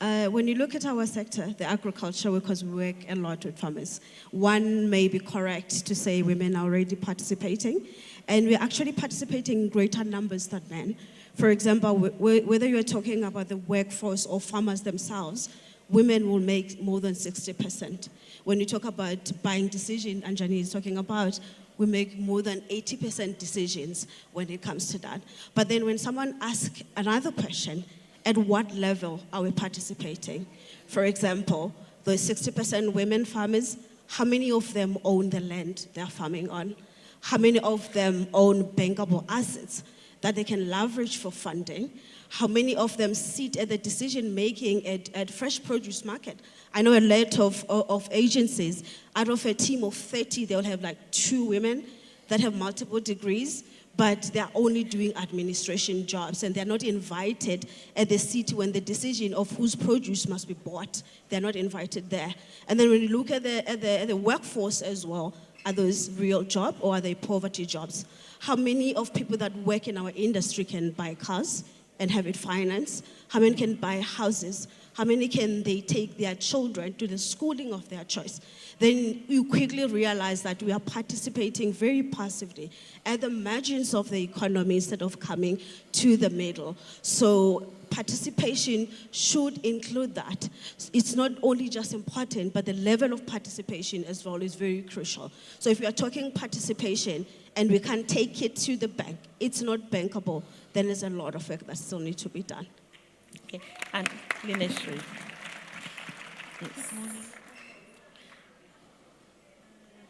When you look at our sector, the agriculture, because we work a lot with farmers, one may be correct to say women are already participating, and we're actually participating in greater numbers than men. For example, whether you're talking about the workforce or farmers themselves, women will make more than 60%. When you talk about buying decision, Anjani is talking about, we make more than 80% decisions when it comes to that. But then when someone asks another question, at what level are we participating? For example, those 60% women farmers, how many of them own the land they're farming on? How many of them own bankable assets that they can leverage for funding? How many of them sit at the decision making at fresh produce market? I know a lot of agencies, out of a team of 30, they'll have like 2 women that have multiple degrees, but they're only doing administration jobs, and they're not invited at the seat when the decision of whose produce must be bought. They're not invited there. And then when you look at the workforce as well, are those real jobs or are they poverty jobs? How many of people that work in our industry can buy cars and have it financed? How many can buy houses? How many can they take their children to the schooling of their choice? Then you quickly realize that we are participating very passively at the margins of the economy instead of coming to the middle. So participation should include that. It's not only just important, but the level of participation as well is very crucial. So if we are talking participation and we can't take it to the bank, it's not bankable, then there's a lot of work that still needs to be done. Okay, and Lineshri. Yes. Good morning.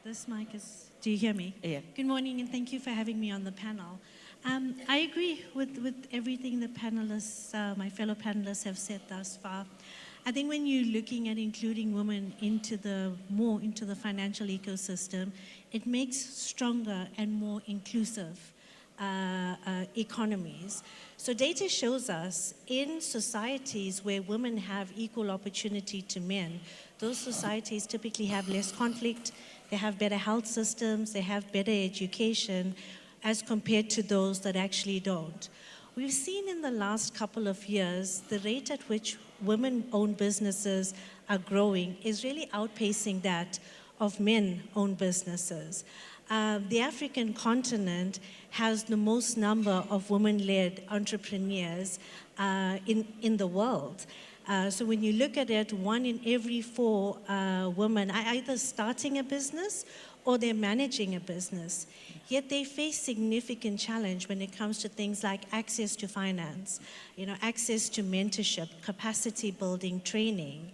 This mic is, do you hear me? Yeah. Good morning, and thank you for having me on the panel. I agree with everything the panelists, my fellow panelists have said thus far. I think when you're looking at including women more into the financial ecosystem, it makes stronger and more inclusive economies. So data shows us in societies where women have equal opportunity to men, those societies typically have less conflict, they have better health systems, they have better education as compared to those that actually don't. We've seen in the last couple of years, the rate at which women-owned businesses are growing is really outpacing that of men-owned businesses. The African continent has the most number of women-led entrepreneurs in the world. So when you look at it, 1 in every 4 women are either starting a business or they're managing a business. Yet they face significant challenge when it comes to things like access to finance, access to mentorship, capacity building, training.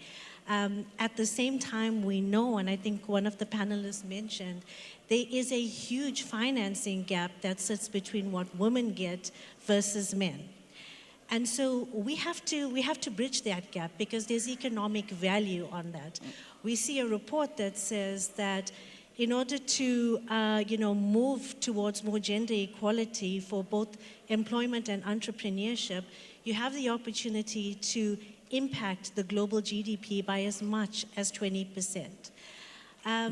At the same time, we know, and I think one of the panelists mentioned, there is a huge financing gap that sits between what women get versus men. And so we have to bridge that gap because there's economic value on that. We see a report that says that in order to move towards more gender equality for both employment and entrepreneurship, you have the opportunity to impact the global GDP by as much as 20%.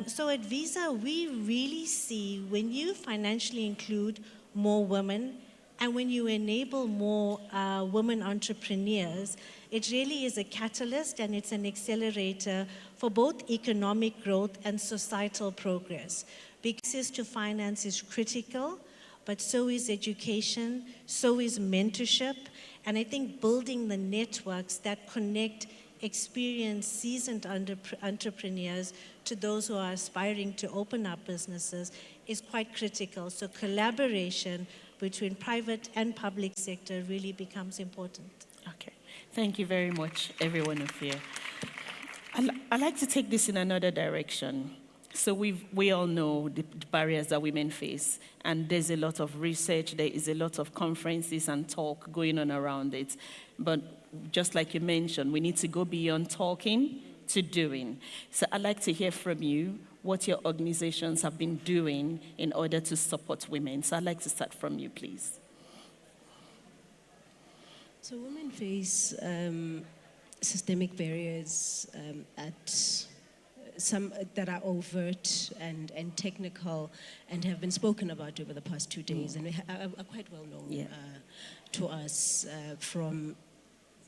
So at Visa, we really see when you financially include more women and when you enable more women entrepreneurs, it really is a catalyst and it's an accelerator for both economic growth and societal progress. Access to finance is critical, but so is education, so is mentorship, and I think building the networks that connect experienced, seasoned entrepreneurs to those who are aspiring to open up businesses is quite critical. So collaboration between private and public sector really becomes important. Okay, thank you very much, everyone of you. I'd like to take this in another direction. So we all know the barriers that women face, and there's a lot of research, there is a lot of conferences and talk going on around it. But just like you mentioned, we need to go beyond talking to doing. So I'd like to hear from you what your organizations have been doing in order to support women. So I'd like to start from you, please. So women face systemic barriers at some that are overt and technical and have been spoken about over the past 2 days and are quite well known to us from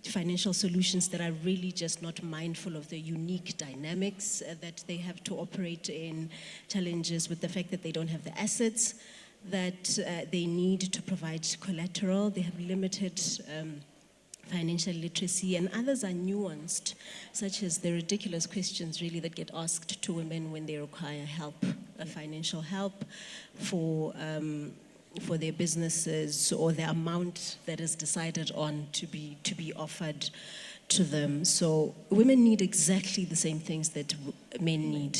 financial solutions that are really just not mindful of the unique dynamics that they have to operate in, challenges with the fact that they don't have the assets that they need to provide collateral, they have limited financial literacy, and others are nuanced, such as the ridiculous questions really that get asked to women when they require help, financial help for their businesses or the amount that is decided on to be offered to them. So women need exactly the same things that men need.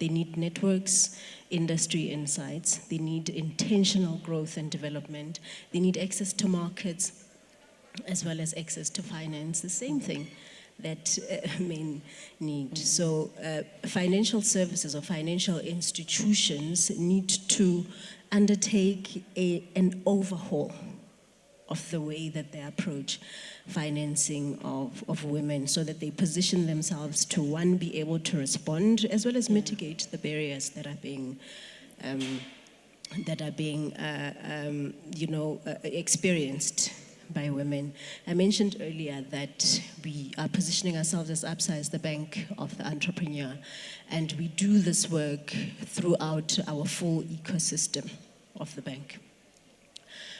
They need networks, industry insights, they need intentional growth and development, they need access to markets, as well as access to finance, the same thing that men need. So financial services or financial institutions need to undertake an overhaul of the way that they approach financing of women so that they position themselves to, one, be able to respond as well as mitigate the barriers that are being experienced by women. I mentioned earlier that we are positioning ourselves as ABSA as the bank of the entrepreneur, and we do this work throughout our full ecosystem of the bank.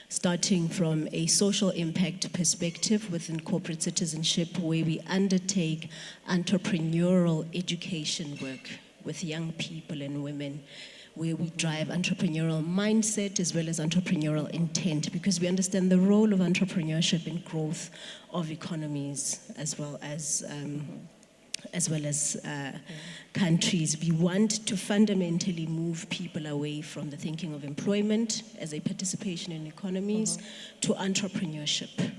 Starting from a social impact perspective within corporate citizenship, where we undertake entrepreneurial education work with young people and women, where we drive entrepreneurial mindset as well as entrepreneurial intent, because we understand the role of entrepreneurship in growth of economies as well as countries. We want to fundamentally move people away from the thinking of employment as a participation in economies to entrepreneurship.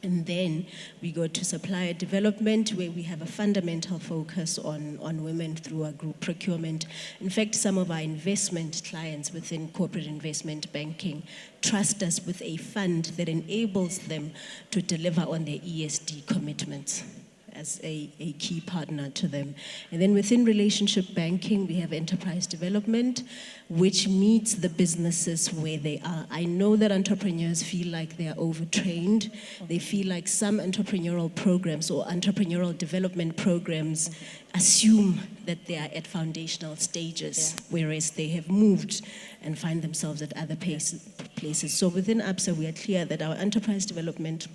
And then we go to supplier development, where we have a fundamental focus on women through our group procurement. In fact, some of our investment clients within corporate investment banking trust us with a fund that enables them to deliver on their ESG commitments as a key partner to them. And then within relationship banking, we have enterprise development, which meets the businesses where they are. I know that entrepreneurs feel like they are overtrained. They feel like some entrepreneurial programs or entrepreneurial development programs assume that they are at foundational stages, whereas they have moved and find themselves at other places. So within ABSA, we are clear that our enterprise development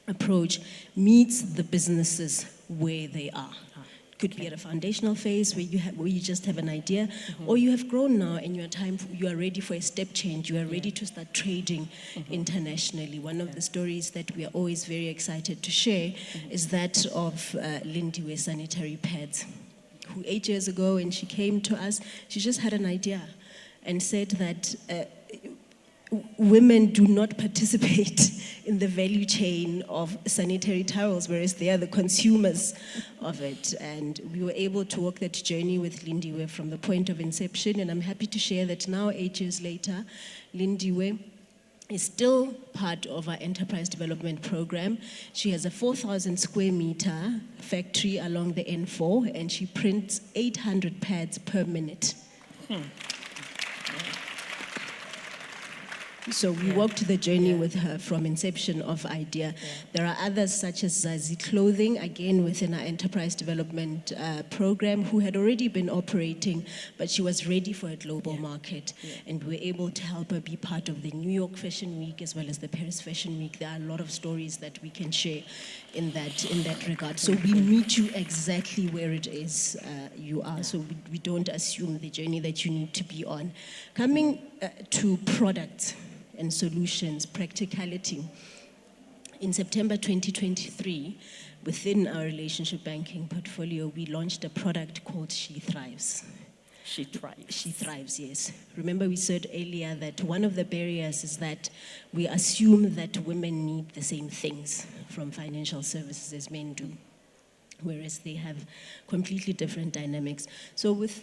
approach meets the businesses where they are. Could be at a foundational phase where you just have an idea, or you have grown now and you are ready for a step change. You are ready to start trading internationally. One of the stories that we are always very excited to share is that of Lindy with sanitary pads, who 8 years ago when she came to us, she just had an idea and said that women do not participate in the value chain of sanitary towels, whereas they are the consumers of it. And we were able to walk that journey with Lindiwe from the point of inception, and I'm happy to share that now, 8 years later, Lindiwe is still part of our enterprise development program. She has a 4,000 square meter factory along the N4, and she prints 800 pads per minute. So we walked the journey with her from inception of idea. There are others such as Zazi Clothing, again within our enterprise development program, who had already been operating, but she was ready for a global market. And we were able to help her be part of the New York Fashion Week as well as the Paris Fashion Week. There are a lot of stories that we can share in that regard. So we meet you exactly where it is you are. So we don't assume the journey that you need to be on. Coming to products and solutions, practicality. In September 2023, within our relationship banking portfolio, we launched a product called She Thrives. She thrives. She thrives, yes. Remember we said earlier that one of the barriers is that we assume that women need the same things from financial services as men do, whereas they have completely different dynamics. So with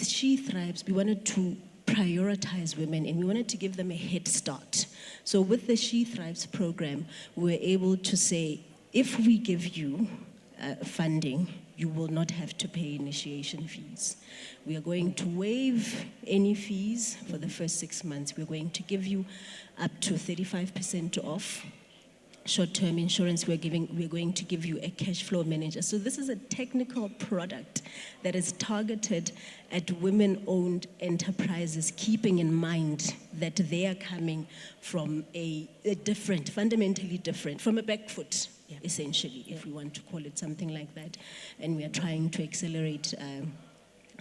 She Thrives, we wanted to prioritize women, and we wanted to give them a head start. So with the She Thrives program, we were able to say, if we give you funding, you will not have to pay initiation fees. We are going to waive any fees for the first 6 months. We're going to give you up to 35% off short-term insurance. We're going to give you a cash flow manager. So this is a technical product that is targeted at women-owned enterprises, keeping in mind that they are coming from a different, fundamentally different, from a back foot, essentially, if we want to call it something like that. And we are trying to accelerate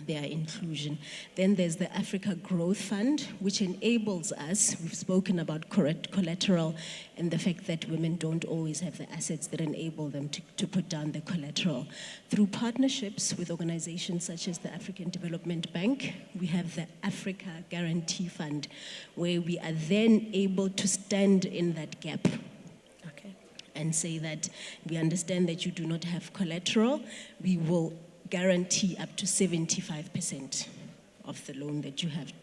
their inclusion. Then there's the Africa Growth Fund, which enables us, we've spoken about collateral and the fact that women don't always have the assets that enable them to put down the collateral. Through partnerships with organizations such as the African Development Bank, we have the Africa Guarantee Fund, where we are then able to stand in that gap and say that we understand that you do not have collateral, we will guarantee up to 75% of the loan that you have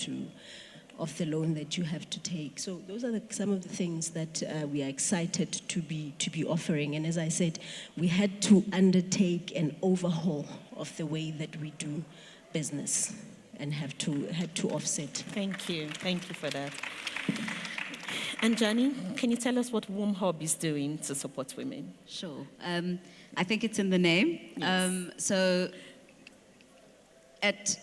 to take. So those are some of the things that we are excited to be offering. And as I said, we had to undertake an overhaul of the way that we do business and had to offset. Thank you for that. And Johnny, can you tell us what Womb Hub is doing to support women? Sure. I think it's in the name. Yes. So at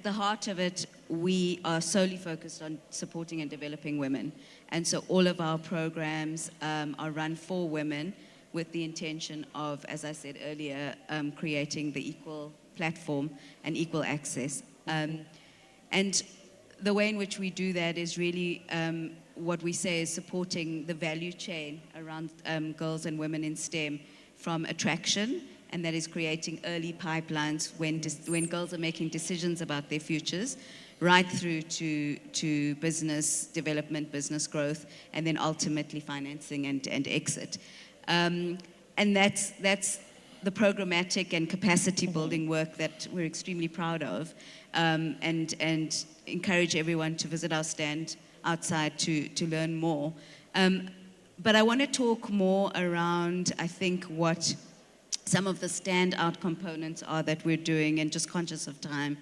the heart of it, we are solely focused on supporting and developing women. And so all of our programs are run for women with the intention of, as I said earlier, creating the equal platform and equal access. And the way in which we do that is really what we say is supporting the value chain around girls and women in STEM, from attraction, and that is creating early pipelines when girls are making decisions about their futures, right through to business development, business growth, and then ultimately financing and exit. And that's the programmatic and capacity building work that we're extremely proud of, and encourage everyone to visit our stand outside to learn more. But I want to talk more around, I think, what some of the standout components are that we're doing, and just conscious of time.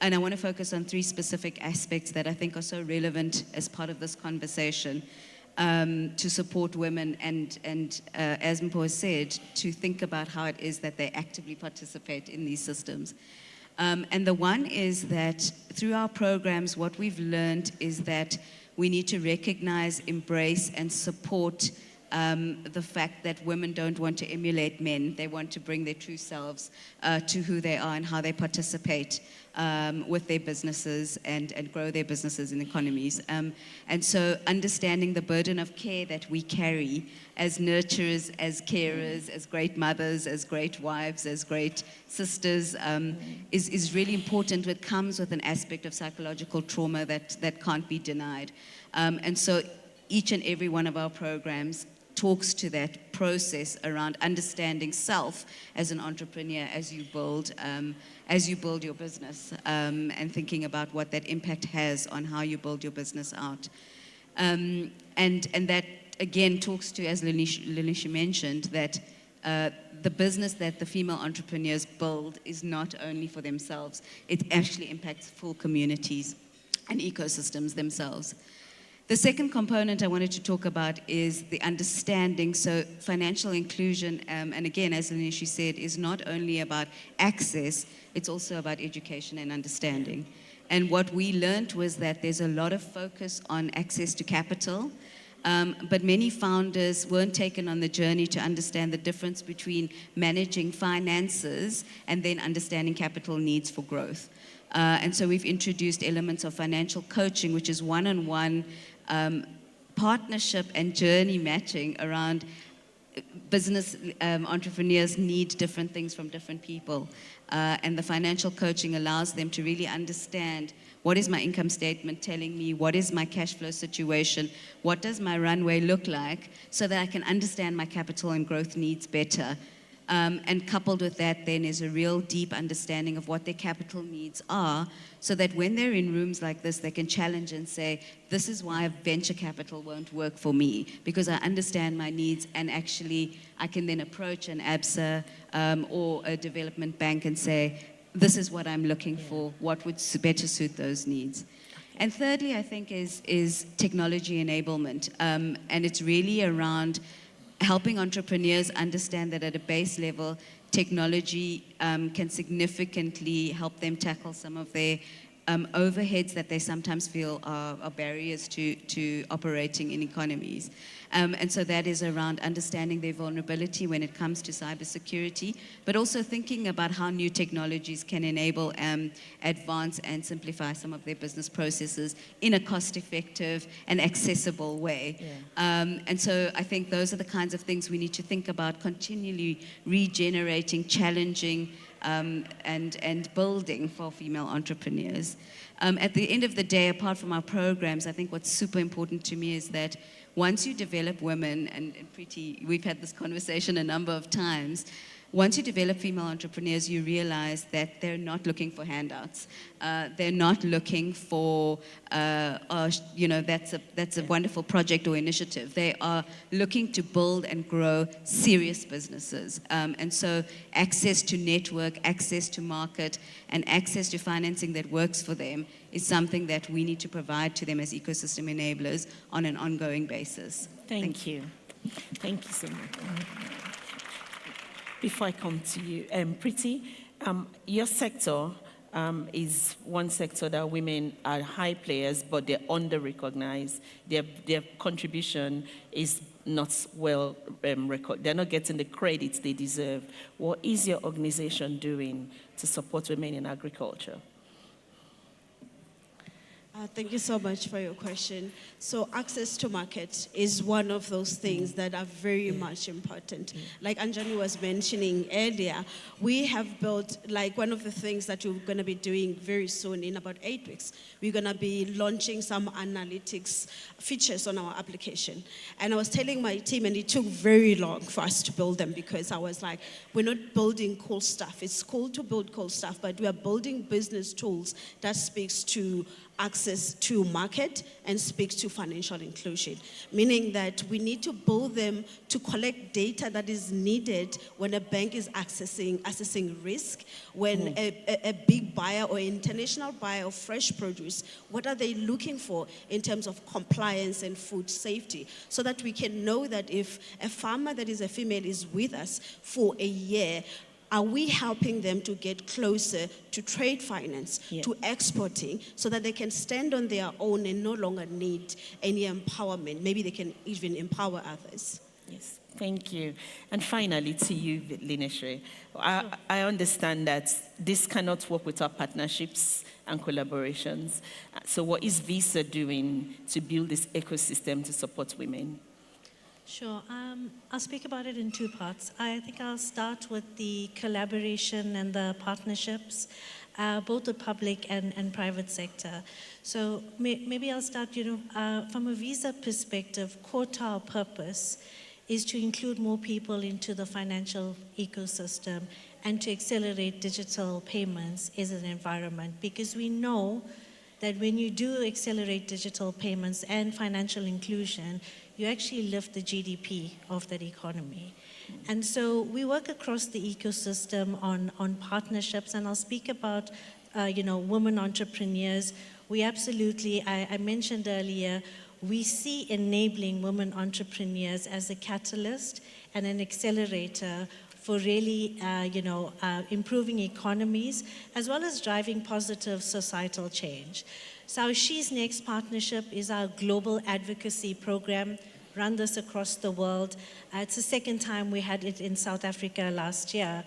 And I want to focus on 3 specific aspects that I think are so relevant as part of this conversation to support women and as Mpho has said, to think about how it is that they actively participate in these systems. And the one is that through our programs, what we've learned is that we need to recognize, embrace, and support the fact that women don't want to emulate men. They want to bring their true selves to who they are and how they participate with their businesses and grow their businesses and economies. And so understanding the burden of care that we carry as nurturers, as carers, as great mothers, as great wives, as great sisters is really important. It comes with an aspect of psychological trauma that can't be denied. And so each and every one of our programs talks to that process around understanding self as an entrepreneur as you build your business, and thinking about what that impact has on how you build your business out. And that again talks to, as Lanisha mentioned, that the business that the female entrepreneurs build is not only for themselves, it actually impacts full communities and ecosystems themselves. The second component I wanted to talk about is the understanding. So financial inclusion, and again, as Lanisha said, is not only about access, it's also about education and understanding. And what we learned was that there's a lot of focus on access to capital, but many founders weren't taken on the journey to understand the difference between managing finances and then understanding capital needs for growth. And so we've introduced elements of financial coaching, which is one-on-one partnership and journey matching around business entrepreneurs need different things from different people. And the financial coaching allows them to really understand, what is my income statement telling me? What is my cash flow situation? What does my runway look like? So that I can understand my capital and growth needs better. And coupled with that then is a real deep understanding of what their capital needs are, so that when they're in rooms like this, they can challenge and say, this is why venture capital won't work for me, because I understand my needs, and actually I can then approach an ABSA or a development bank and say, this is what I'm looking for, what would better suit those needs. And thirdly, I think is technology enablement, and it's really around helping entrepreneurs understand that at a base level, technology can significantly help them tackle some of their overheads that they sometimes feel are barriers to operating in economies. And so that is around understanding their vulnerability when it comes to cybersecurity, but also thinking about how new technologies can enable, advance and simplify some of their business processes in a cost-effective and accessible way. Yeah. And so I think those are the kinds of things we need to think about, continually regenerating, challenging, and building for female entrepreneurs. At the end of the day, apart from our programs, I think what's super important to me is that once you develop women, and Preeti, we've had this conversation a number of times, once you develop female entrepreneurs, you realize that they're not looking for handouts. They're not looking for, that's a wonderful project or initiative. They are looking to build and grow serious businesses. And so access to network, access to market, and access to financing that works for them is something that we need to provide to them as ecosystem enablers on an ongoing basis. Thank you. Thank you so much. Before I come to you, Preeti, your sector is one sector that women are high players, but they're under-recognized. Their contribution is not well recorded. They're not getting the credits they deserve. What is your organization doing to support women in agriculture? Thank you so much for your question. So access to market is one of those things that are very much important. Like Anjani was mentioning earlier, we have built, like one of the things that we're going to be doing very soon, in about 8 weeks, we're going to be launching some analytics features on our application. And I was telling my team, and it took very long for us to build them, because I was like, we're not building cool stuff. It's cool to build cool stuff, but we are building business tools that speaks to access to market and speaks to financial inclusion, meaning that we need to build them to collect data that is needed when a bank is assessing risk, when a big buyer or international buyer of fresh produce, what are they looking for in terms of compliance and food safety, so that we can know that if a farmer that is a female is with us for a year, are we helping them to get closer to trade finance, to exporting, so that they can stand on their own and no longer need any empowerment? Maybe they can even empower others. Yes, thank you. And finally, to you, Linesre. I understand that this cannot work without partnerships and collaborations. So what is Visa doing to build this ecosystem to support women? Sure. I'll speak about it in two parts. I think I'll start with the collaboration and the partnerships, both the public and private sector. So maybe I'll start, from a Visa perspective, core to our purpose is to include more people into the financial ecosystem and to accelerate digital payments as an environment, because we know that when you do accelerate digital payments and financial inclusion, you actually lift the GDP of that economy. And so we work across the ecosystem on partnerships, and I'll speak about women entrepreneurs. We absolutely, I mentioned earlier, we see enabling women entrepreneurs as a catalyst and an accelerator for really, improving economies, as well as driving positive societal change. So our She's Next partnership is our global advocacy program, run this across the world. It's the second time we had it in South Africa last year.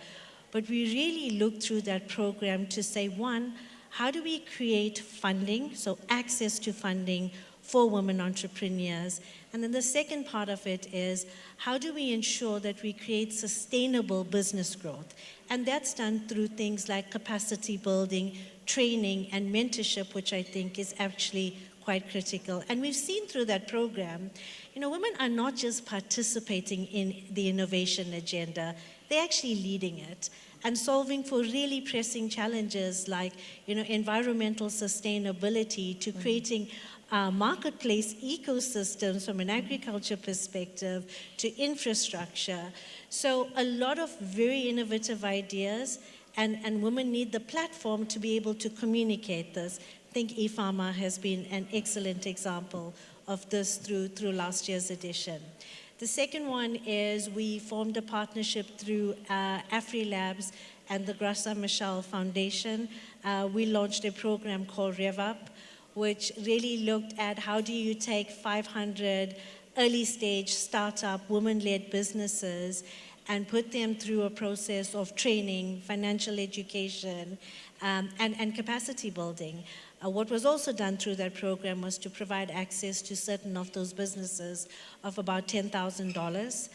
But we really looked through that program to say, one, how do we create funding, so access to funding for women entrepreneurs? And then the second part of it is, how do we ensure that we create sustainable business growth? And that's done through things like capacity building, training, and mentorship, which I think is actually quite critical. And we've seen through that program, women are not just participating in the innovation agenda, they're actually leading it and solving for really pressing challenges like, environmental sustainability, to creating marketplace ecosystems from an agriculture perspective to infrastructure. So a lot of very innovative ideas, and women need the platform to be able to communicate this. I think ePharma has been an excellent example of this through last year's edition. The second one is we formed a partnership through AfriLabs and the Grasa Michel Foundation. We launched a program called RevUp, which really looked at how do you take 500 early stage startup women-led businesses and put them through a process of training, financial education, and capacity building. What was also done through that program was to provide access to certain of those businesses of about $10,000.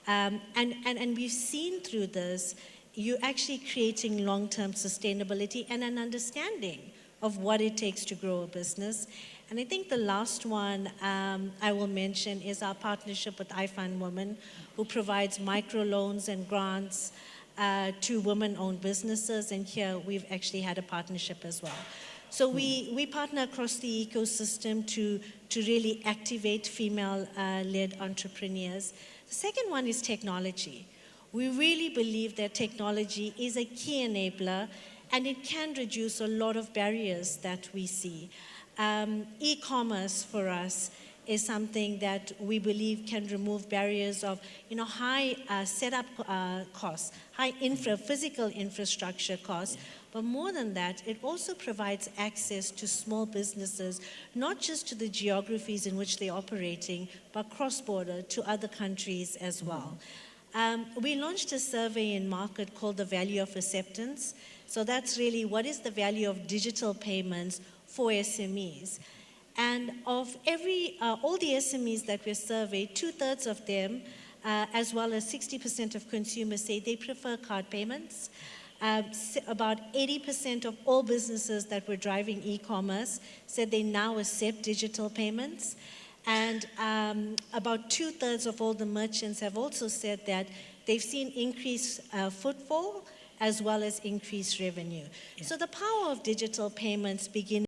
And we've seen through this, you're actually creating long-term sustainability and an understanding of what it takes to grow a business. And I think the last one I will mention is our partnership with iFund Women, who provides microloans and grants to women-owned businesses. And here we've actually had a partnership as well. So we partner across the ecosystem to really activate female-led entrepreneurs. The second one is technology. We really believe that technology is a key enabler, and it can reduce a lot of barriers that we see. E-commerce for us is something that we believe can remove barriers of high setup costs, high physical infrastructure costs. But more than that, it also provides access to small businesses, not just to the geographies in which they're operating, but cross-border to other countries as well. We launched a survey in market called the Value of Acceptance. So that's really what is the value of digital payments for SMEs. And of all the SMEs that were surveyed, 2/3 of them, as well as 60% of consumers, say they prefer card payments. About 80% of all businesses that were driving e-commerce said they now accept digital payments. And about 2/3 of all the merchants have also said that they've seen increased footfall as well as increased revenue. So the power of digital payments begins